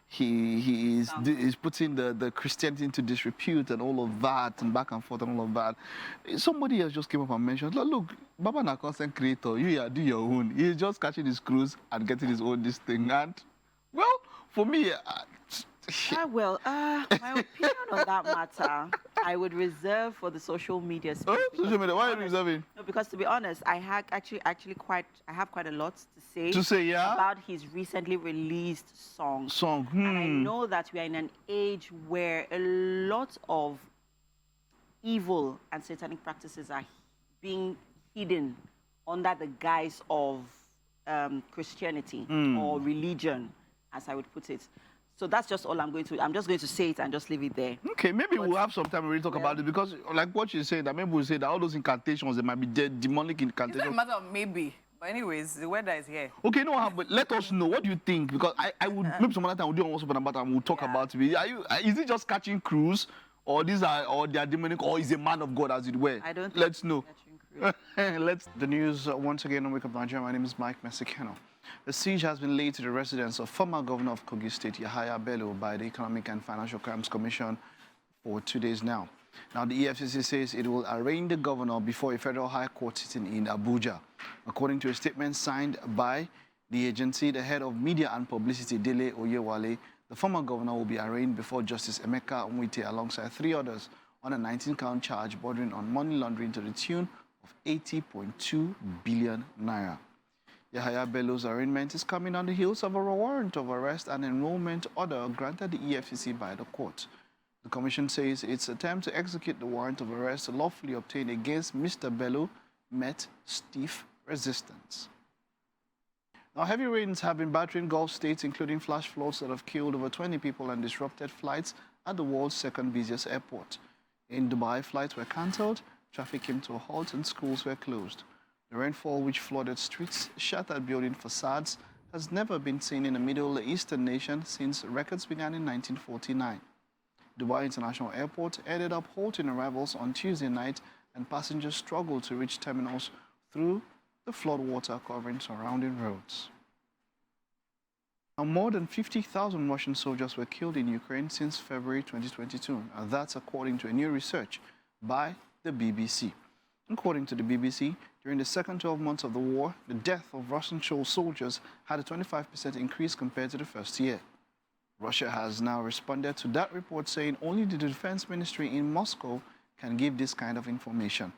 Speaker 1: he's putting the Christianity into disrepute and all of that and back and forth and all of that. Somebody else just came up and mentioned, look, Baba na content creator, you do your own. He's just catching his cruise and getting his own this thing. And well, for me.
Speaker 3: My opinion on that matter, I would reserve for the social media space.
Speaker 1: Social media, why are you reserving?
Speaker 3: No, because to be honest, I have I have quite a lot
Speaker 1: To say, yeah?
Speaker 3: about his recently released song.
Speaker 1: And
Speaker 3: I know that we are in an age where a lot of evil and satanic practices are being hidden under the guise of Christianity or religion, as I would put it. So that's just all I'm just going to say it and just leave it there.
Speaker 1: Okay, maybe we'll have some time to really talk about it, because like what you're saying, that maybe we'll say that all those incantations, they might be demonic
Speaker 2: It's not a
Speaker 1: incantations.
Speaker 2: matter of maybe. But anyways, the weather is here.
Speaker 1: Okay, no, but let us know. What do you think? Because I would, maybe some other time we'll do also about and we'll talk about it. Is it just catching crews, or they are demonic, or is a man of God, as it were?
Speaker 3: I don't think
Speaker 1: Let's know.
Speaker 3: catching crew.
Speaker 1: The news once again on Wake Up Nigeria. My name is Mike Mesikeno. A siege has been laid to the residence of former governor of Kogi State, Yahaya Bello, by the Economic and Financial Crimes Commission for 2 days now. Now, the EFCC says it will arraign the governor before a federal high court sitting in Abuja. According to a statement signed by the agency, the head of media and publicity, Dele Oyewale, the former governor will be arraigned before Justice Emeka Nwite alongside 3 others on a 19-count charge bordering on money laundering to the tune of 80.2 billion naira. Yahaya Bello's arraignment is coming on the heels of a warrant of arrest and enrollment order granted the EFCC by the court. The commission says its attempt to execute the warrant of arrest lawfully obtained against Mr. Bello met stiff resistance. Now, heavy rains have been battering Gulf states, including flash floods that have killed over 20 people and disrupted flights at the world's second busiest airport. In Dubai, flights were cancelled, traffic came to a halt, and schools were closed. The rainfall, which flooded streets, shattered building facades, has never been seen in a Middle Eastern nation since records began in 1949. Dubai International Airport ended up halting arrivals on Tuesday night, and passengers struggled to reach terminals through the floodwater covering surrounding roads. Now, more than 50,000 Russian soldiers were killed in Ukraine since February 2022, and that's according to a new research by the BBC. According to the BBC, during the second 12 months of the war, the death of Russian soldiers had a 25% increase compared to the first year. Russia has now responded to that report, saying only the defense ministry in Moscow can give this kind of information.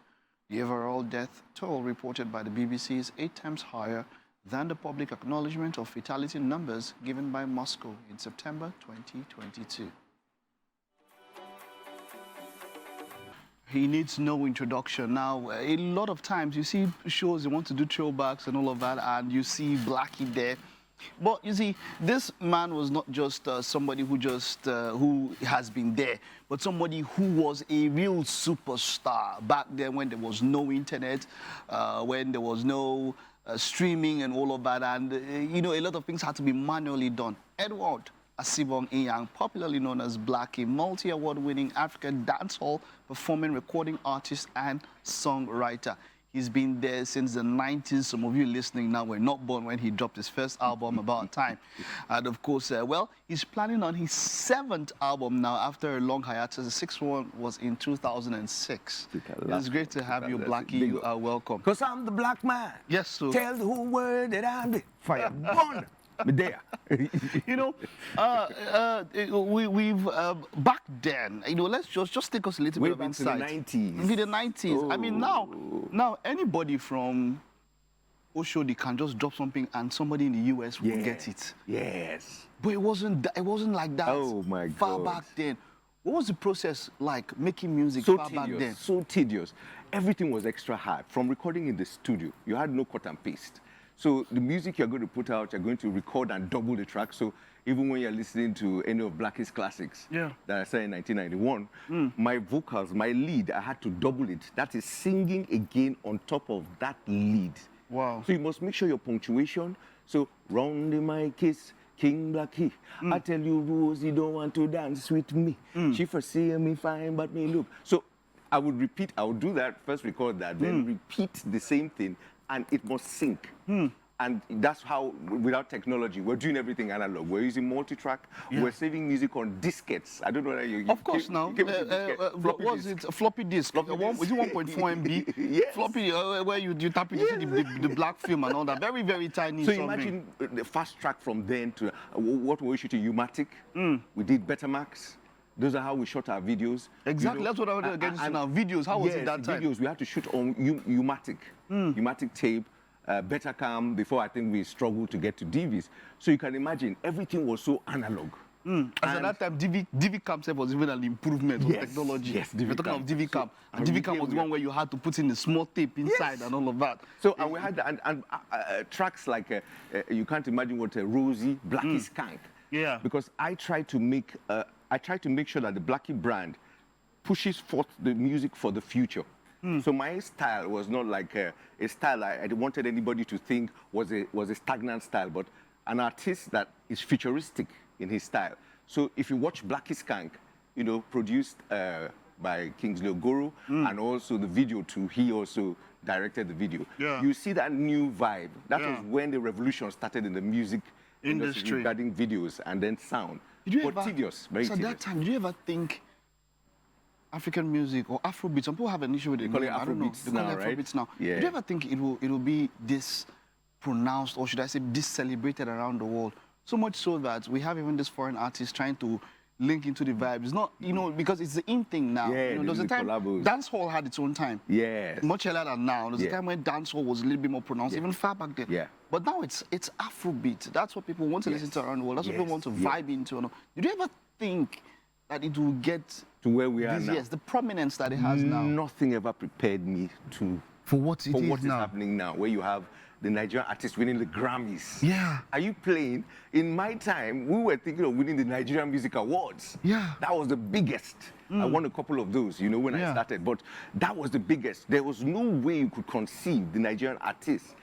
Speaker 1: The overall death toll reported by the BBC is 8 times higher than the public acknowledgement of fatality numbers given by Moscow in September 2022. He needs no introduction. Now, a lot of times you see shows, they want to do throwbacks and all of that, and you see Blackie there. But you see, this man was not just somebody who who has been there, but somebody who was a real superstar back then when there was no internet, when there was no streaming and all of that, and you know, a lot of things had to be manually done. Edward Asibong Iyang, popularly known as Blackie, multi-award-winning African dancehall performing, recording artist and songwriter. He's been there since the 90s. Some of you listening now were not born when he dropped his first album, About Time. And of course, well, he's planning on his 7th album now after a long hiatus. The 6th one was in 2006. It's great to have you, Blackie. You are welcome.
Speaker 6: Because I'm the black man.
Speaker 1: Yes, sir.
Speaker 6: Tell the whole world that I'm the fire burner. But there.
Speaker 1: You know, we've back then, you know, let's just take us a little
Speaker 6: Way
Speaker 1: bit of
Speaker 6: back
Speaker 1: insight.
Speaker 6: in the 90s.
Speaker 1: In the 90s. I mean, now anybody from Oshodi can just drop something and somebody in the US will get it.
Speaker 6: Yes.
Speaker 1: But it wasn't like that.
Speaker 6: Oh, my
Speaker 1: far
Speaker 6: God.
Speaker 1: back then. What was the process like making music
Speaker 6: So
Speaker 1: far back then?
Speaker 6: tedious, so tedious. Everything was extra hard. From recording in the studio, you had no cut and paste. So the music you're going to put out, you're going to record and double the track. So even when you're listening to any of Blackie's classics that I sang in 1991, my vocals, my lead, I had to double it. That is singing again on top of that lead.
Speaker 1: Wow.
Speaker 6: So you must make sure your punctuation. So round in my kiss, King Blackie. I tell you, Rose, you don't want to dance with me. She for seeing me fine, but me look. So I would repeat, I would do that, first record that, then repeat the same thing, and it must sync. And that's how, without technology, we're doing everything analog. We're using multi-track. We're saving music on diskettes. I don't know whether you...
Speaker 1: Of course, now. What was it? A floppy disk.
Speaker 6: Floppy
Speaker 1: Is it 1.4 MB?
Speaker 6: Yes.
Speaker 1: Floppy, where you tap it, you see the black film and all that. Very, very tiny.
Speaker 6: So
Speaker 1: something.
Speaker 6: imagine the fast track from then to what we shooting, U-Matic. We did Betamax. Those are how we shot our videos.
Speaker 1: Exactly, that's what I was getting to now. Videos, how was it that time?
Speaker 6: Videos, we had to shoot on U-Matic. U-Matic tape, Betacam, before I think we struggled to get to DVs. So you can imagine, everything was so analog.
Speaker 1: As at that time, DV Cam was even an improvement of technology.
Speaker 6: Yes,
Speaker 1: We're talking of DV Cam. And DV Cam was the one where you had to put in a small tape inside and all of that.
Speaker 6: So and we had tracks like, you can't imagine what Rosie, Blackie Skank.
Speaker 1: Yeah.
Speaker 6: Because I try to make sure that the Blackie brand pushes forth the music for the future. So my style was not like a style I wanted anybody to think was a stagnant style, but an artist that is futuristic in his style. So if you watch Blackie Skank, you know, produced by Kingsley Ogoro, and also the video too, he also directed the video.
Speaker 1: Yeah.
Speaker 6: You see that new vibe. That was when the revolution started in the music industry regarding videos and then sound. Tedious, very
Speaker 1: so
Speaker 6: tedious.
Speaker 1: at that time, did you ever think African music or Afrobeat? Some people have an issue with it.
Speaker 6: They call it Afrobeats now, right?
Speaker 1: Afrobeats now.
Speaker 6: Yeah.
Speaker 1: Did you ever think it will be this pronounced, or should I say, this celebrated around the world? So much so that we have even this foreign artists trying to link into the vibe. It's not, you know, because it's the in thing now.
Speaker 6: Yeah,
Speaker 1: you know, there's a time
Speaker 6: collabos.
Speaker 1: dancehall had its own time.
Speaker 6: Yes.
Speaker 1: Much earlier than now. There's a time when dancehall was a little bit more pronounced, even far back then.
Speaker 6: Yeah.
Speaker 1: But now it's Afrobeat. That's what people want to listen to around the world. That's what people want to vibe into. Did you ever think that it will get
Speaker 6: To where we are
Speaker 1: these
Speaker 6: now.
Speaker 1: years, the prominence that it has now?
Speaker 6: Nothing ever prepared me
Speaker 1: For what it
Speaker 6: for
Speaker 1: is
Speaker 6: what is
Speaker 1: now.
Speaker 6: happening now, where you have the Nigerian artists winning the Grammys.
Speaker 1: Yeah.
Speaker 6: Are you playing? In my time, we were thinking of winning the Nigerian Music Awards.
Speaker 1: Yeah.
Speaker 6: That was the biggest. I won a couple of those, you know, when I started, but that was the biggest. There was no way you could conceive the Nigerian artists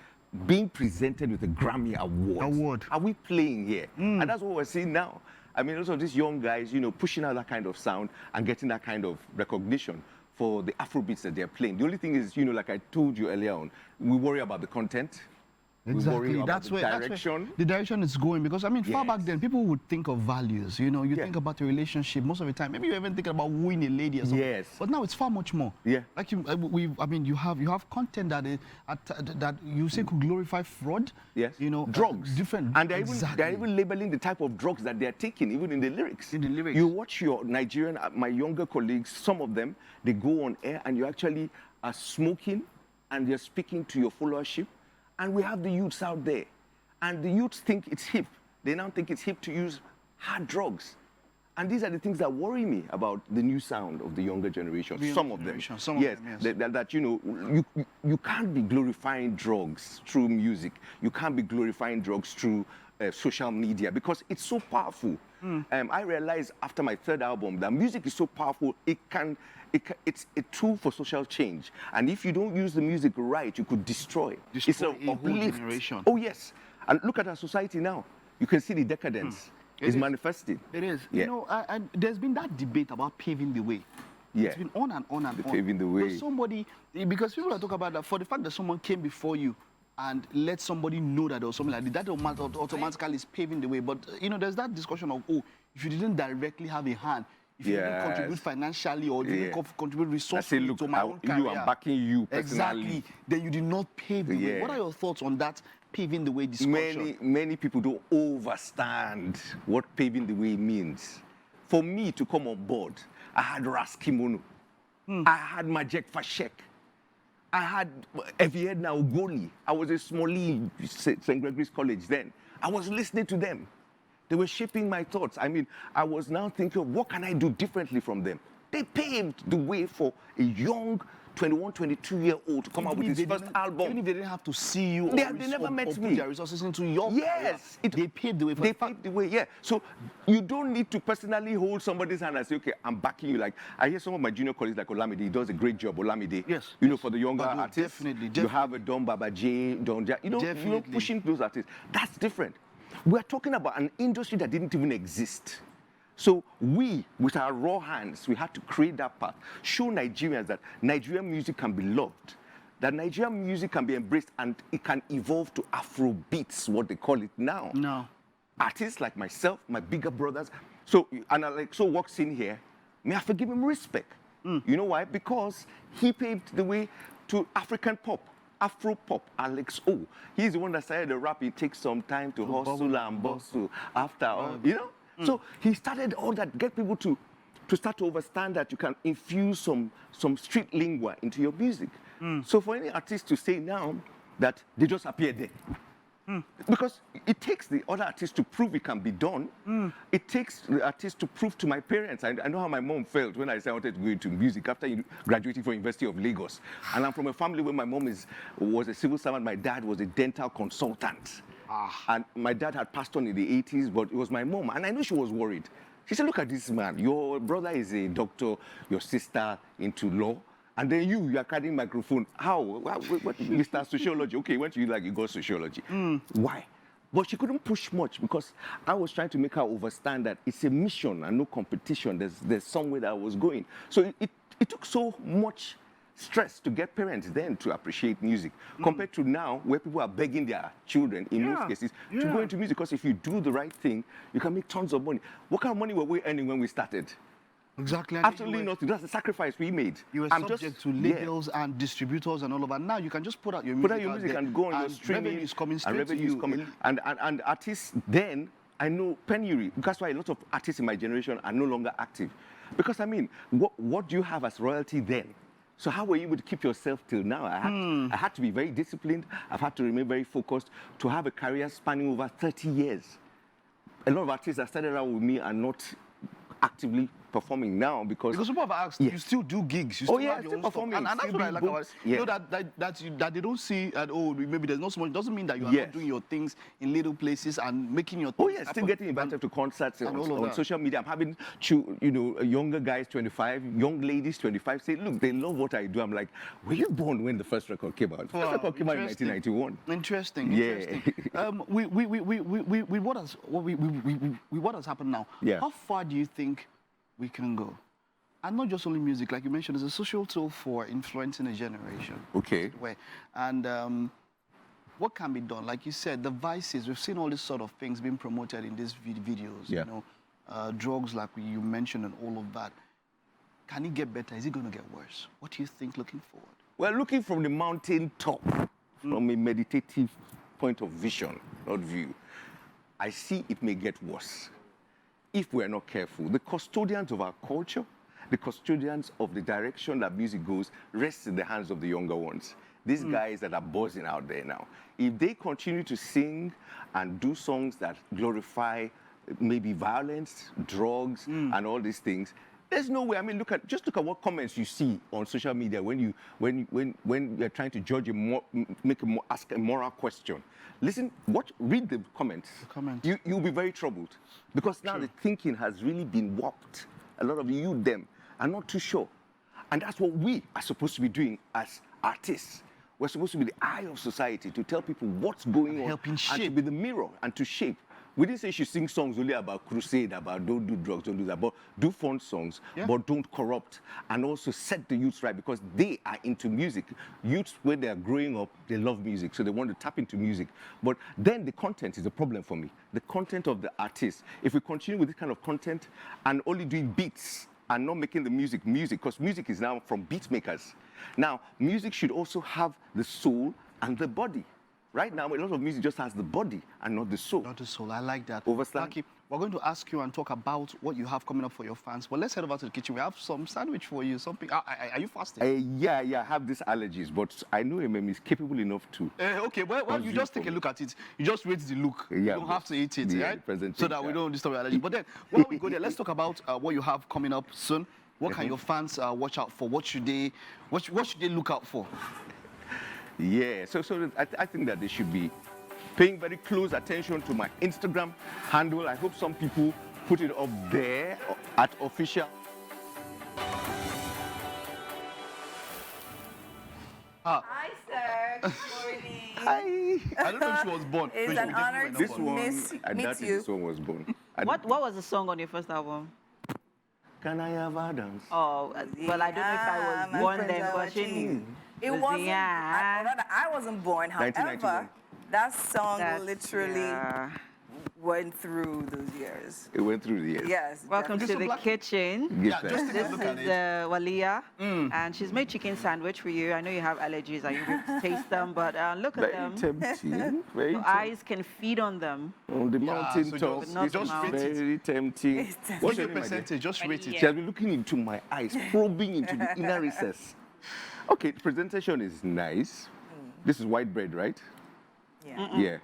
Speaker 6: being presented with a Grammy award. Are we playing here? And that's what we're seeing now. I mean, also these young guys, you know, pushing out that kind of sound and getting that kind of recognition for the Afrobeats that they're playing. The only thing is, you know, like I told you earlier on, we worry about the content.
Speaker 1: Exactly.
Speaker 6: We worry about
Speaker 1: That's
Speaker 6: the
Speaker 1: where
Speaker 6: direction.
Speaker 1: the direction is going. Because I mean, far back
Speaker 6: Yes.
Speaker 1: then, people would think of values. You know, you think about a relationship most of the time. Maybe you're even thinking about wooing a lady or something.
Speaker 6: Yes.
Speaker 1: But now it's far much more.
Speaker 6: Yeah.
Speaker 1: Like you have content that you say could glorify fraud.
Speaker 6: Yes.
Speaker 1: You know,
Speaker 6: drugs.
Speaker 1: Different.
Speaker 6: And they're even labeling the type of drugs that they're taking, even in the lyrics.
Speaker 1: In the lyrics.
Speaker 6: You watch your Nigerian, my younger colleagues, some of them, they go on air and you actually are smoking and you're speaking to your followership And we have the youths out there. And the youths think it's hip. They now think it's hip to use hard drugs. And these are the things that worry me about the new sound of the younger generation. Some of them.
Speaker 1: Yes.
Speaker 6: That you know, you can't be glorifying drugs through music. You can't be glorifying drugs through social media because it's so powerful. I realized after my third album that music is so powerful, it's a tool for social change. And if you don't use the music right, you could destroy.
Speaker 1: Destroy
Speaker 6: it's
Speaker 1: a whole generation.
Speaker 6: Oh, yes. And look at our society now. You can see the decadence is manifesting.
Speaker 1: It is.
Speaker 6: Yeah.
Speaker 1: You know, there's been that debate about paving the way.
Speaker 6: Yeah.
Speaker 1: It's been on and on and on.
Speaker 6: Paving the way.
Speaker 1: Because people are talking about that, for the fact that someone came before you and let somebody know that there was something like that automatically is paving the way. But, you know, there's that discussion of, oh, if you didn't directly have a hand, if you didn't contribute financially or didn't contribute resources to my own career.
Speaker 6: I'm backing you personally.
Speaker 1: Exactly. Then you did not pave the way. What are your thoughts on that paving the way discussion?
Speaker 6: Many people don't understand what paving the way means. For me to come on board, I had Ras Kimono. I had Majek Fashek. I had Eviedna Ugoli. I was a Smalley, St. Gregory's College then. I was listening to them. They were shaping my thoughts. I mean, I was now thinking, what can I do differently from them? They paved the way for a young 21, 22-year-old to come out with his first album.
Speaker 1: Even if they didn't have to see you
Speaker 6: they never met me.
Speaker 1: Put their resources into your career, they paved the way for
Speaker 6: They paved the way, yeah. So you don't need to personally hold somebody's hand and say, okay, I'm backing you. Like, I hear some of my junior colleagues like Olamide, he does a great job, Olamide.
Speaker 1: Yes.
Speaker 6: You know, for the younger
Speaker 1: But
Speaker 6: artists.
Speaker 1: definitely.
Speaker 6: You have a Don Baba J, Don Ja, you know,
Speaker 1: Definitely.
Speaker 6: pushing those artists. That's different. We're talking about an industry that didn't even exist. So we, with our raw hands, we had to create that path, show Nigerians that Nigerian music can be loved, that Nigerian music can be embraced, and it can evolve to Afro beats, what they call it now.
Speaker 1: No.
Speaker 6: Artists like myself, my bigger brothers. So, and Alexo walks in here, may I forgive him respect. You know why? Because he paved the way to African pop. Afro pop, Alex O. He's the one that started the rap. It takes some time to hustle and bustle. After all, you know. So he started all that, get people to start to understand that you can infuse some street lingua into your music. So for any artist to say now that they just appear there, because it takes the other artist to prove it can be done. It takes the artist to prove to my parents. I know how my mom felt when I said I wanted to go into music after graduating from University of Lagos. And I'm from a family where my mom was a civil servant. My dad was a dental consultant. And my dad had passed on in the 80s, but it was my mom. And I know she was worried. She said, look at this man. Your brother is a doctor, your sister into law. And then you are carrying microphone. How? What, Mr. Sociology. Okay, went to you like you got sociology. Why? But she couldn't push much because I was trying to make her understand that it's a mission and no competition. There's somewhere that I was going. So it took so much stress to get parents then to appreciate music compared to now where people are begging their children in most cases to go into music, because if you do the right thing, you can make tons of money. What kind of money were we earning when we started?
Speaker 1: Exactly.
Speaker 6: Absolutely nothing. That's the sacrifice we made.
Speaker 1: You were subject to labels and distributors and all of that. Now you can just put out your music,
Speaker 6: and go on your streaming.
Speaker 1: Revenue is coming straight
Speaker 6: and
Speaker 1: to you.
Speaker 6: Is coming. And artists then, I know penury. That's why a lot of artists in my generation are no longer active. Because I mean, what do you have as royalty then? So how were you able to keep yourself till now? I had to be very disciplined. I've had to remain very focused to have a career spanning over 30 years. A lot of artists that started out with me are not actively performing now because
Speaker 1: people have asked, you still do gigs, you still have your
Speaker 6: still
Speaker 1: own
Speaker 6: performing,
Speaker 1: stuff. And that's what I like about it. You know that they don't see that, oh, maybe there's no so much. Doesn't mean that you are not doing your things in little places and making your things
Speaker 6: still getting invited to concerts and on social media. I'm having younger guys, 25, young ladies, 25, say, look, they love what I do. I'm like, were you born when the first record came out? The first record came out in 1991.
Speaker 1: Interesting. With what has happened now, how far do you think we can go? And not just only music, like you mentioned, it's a social tool for influencing a generation.
Speaker 6: Okay.
Speaker 1: And what can be done? Like you said, the vices, we've seen all these sort of things being promoted in these videos, you know, drugs like you mentioned and all of that. Can it get better? Is it going to get worse? What do you think looking forward?
Speaker 6: Well, looking from the mountain top, from a meditative point of vision, not view, I see it may get worse if we're not careful. The custodians of our culture, the custodians of the direction that music goes, rests in the hands of the younger ones. these guys that are buzzing out there now, if they continue to sing and do songs that glorify maybe violence, drugs, and all these things, there's no way. I mean, just look at what comments you see on social media when you're trying to judge ask a moral question. Listen, read the comments. You'll be very troubled because now the thinking has really been warped. A lot of you, them, are not too sure, and that's what we are supposed to be doing as artists. We're supposed to be the eye of society to tell people what's going on,
Speaker 1: helping
Speaker 6: and to
Speaker 1: shape.
Speaker 6: be the mirror and to shape. We didn't say you should sing songs only about crusade, about don't do drugs, don't do that, but do fun songs, but don't corrupt, and also set the youths right because they are into music. Youths, when they are growing up, they love music, so they want to tap into music. But then the content is a problem for me. The content of the artist. If we continue with this kind of content and only doing beats and not making the music, because music is now from beat makers. Now, music should also have the soul and the body. Right now, a lot of music just has the body and not the soul.
Speaker 1: Not the soul. I like that.
Speaker 6: Overstand?
Speaker 1: Blackie, we're going to ask you and talk about what you have coming up for your fans. But let's head over to the kitchen. We have some sandwich for you. Something. Are you fasting?
Speaker 6: Yeah, I have these allergies, but I know MM is capable enough to.
Speaker 1: Okay, well, you just take a look at it. You just rate the look. You don't have to eat it, right? So that we don't disturb your allergy. But then, while we go there, let's talk about what you have coming up soon. What can your fans watch out for? What should they look out for?
Speaker 6: Yeah, so I think that they should be paying very close attention to my Instagram handle. I hope some people put it up there at official.
Speaker 2: Hi, sir. Good morning.
Speaker 6: Hi.
Speaker 1: I don't know if she was born.
Speaker 2: It's
Speaker 1: but
Speaker 2: an
Speaker 1: she
Speaker 2: honor
Speaker 1: definitely
Speaker 2: to
Speaker 1: was born.
Speaker 6: I
Speaker 2: meet
Speaker 6: doubt if
Speaker 2: you.
Speaker 6: this one was born.
Speaker 3: What was the song on your first album?
Speaker 6: Can I have a dance?
Speaker 3: Oh, well, I don't know if I was
Speaker 2: my
Speaker 3: born
Speaker 2: friends
Speaker 3: then,
Speaker 2: are
Speaker 3: but
Speaker 2: watching. It
Speaker 3: was
Speaker 2: wasn't.
Speaker 3: yeah.
Speaker 2: Rather, I wasn't born. However,
Speaker 6: 1991.
Speaker 2: that song
Speaker 3: That's-
Speaker 2: literally
Speaker 3: yeah.
Speaker 2: went through those years.
Speaker 6: It went through the years.
Speaker 2: Yes.
Speaker 3: Welcome to
Speaker 1: So
Speaker 3: the
Speaker 1: Black-
Speaker 3: kitchen.
Speaker 6: Give
Speaker 1: Yeah,
Speaker 6: thanks.
Speaker 1: just take
Speaker 3: This
Speaker 1: a look
Speaker 3: is
Speaker 1: at it.
Speaker 3: Walia, and she's made chicken sandwich for you. I know you have allergies and you will taste them, but look at
Speaker 6: Very
Speaker 3: them.
Speaker 6: tempting. Very
Speaker 3: Your eyes can feed on them.
Speaker 6: on the mountain
Speaker 1: so
Speaker 6: top.
Speaker 1: just-
Speaker 3: Not
Speaker 1: just
Speaker 3: mouth.
Speaker 1: rate it.
Speaker 6: Very tempting.
Speaker 2: It's tempting.
Speaker 6: What's
Speaker 1: Give
Speaker 6: your
Speaker 1: a
Speaker 6: name, my dear?
Speaker 1: percentage. Just rate it.
Speaker 6: She has been looking into my eyes, probing into the inner recess. Okay, the presentation is nice. This is white bread, right?
Speaker 2: Yeah.
Speaker 6: Yeah.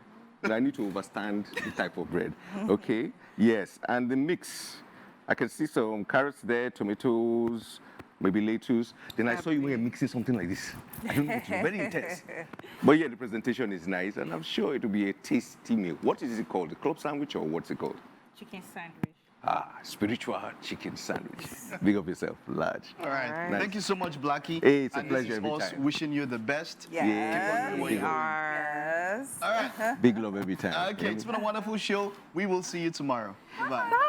Speaker 6: And I need to understand the type of bread. Okay. Yes. And the mix, I can see some carrots there, tomatoes, maybe lettuce. Then I saw you when you're mixing something like this. I don't know, it's very intense. But yeah, the presentation is nice, and I'm sure it will be a tasty meal. What is it called? The club sandwich, or what's it called?
Speaker 4: Chicken sandwich.
Speaker 6: Spiritual chicken sandwich. Big up yourself, large.
Speaker 1: All right.
Speaker 3: Alright.
Speaker 6: Nice.
Speaker 1: Thank you so much, Blackie.
Speaker 6: Hey, it's a
Speaker 1: And
Speaker 6: pleasure
Speaker 1: this is
Speaker 6: every
Speaker 1: us
Speaker 6: time.
Speaker 1: wishing you the best.
Speaker 2: Yes.
Speaker 6: Yeah.
Speaker 3: We
Speaker 6: Big up.
Speaker 3: are.
Speaker 2: Yes.
Speaker 1: All right.
Speaker 6: Big love every time.
Speaker 1: Okay, it's been a wonderful show. We will see you tomorrow. Bye.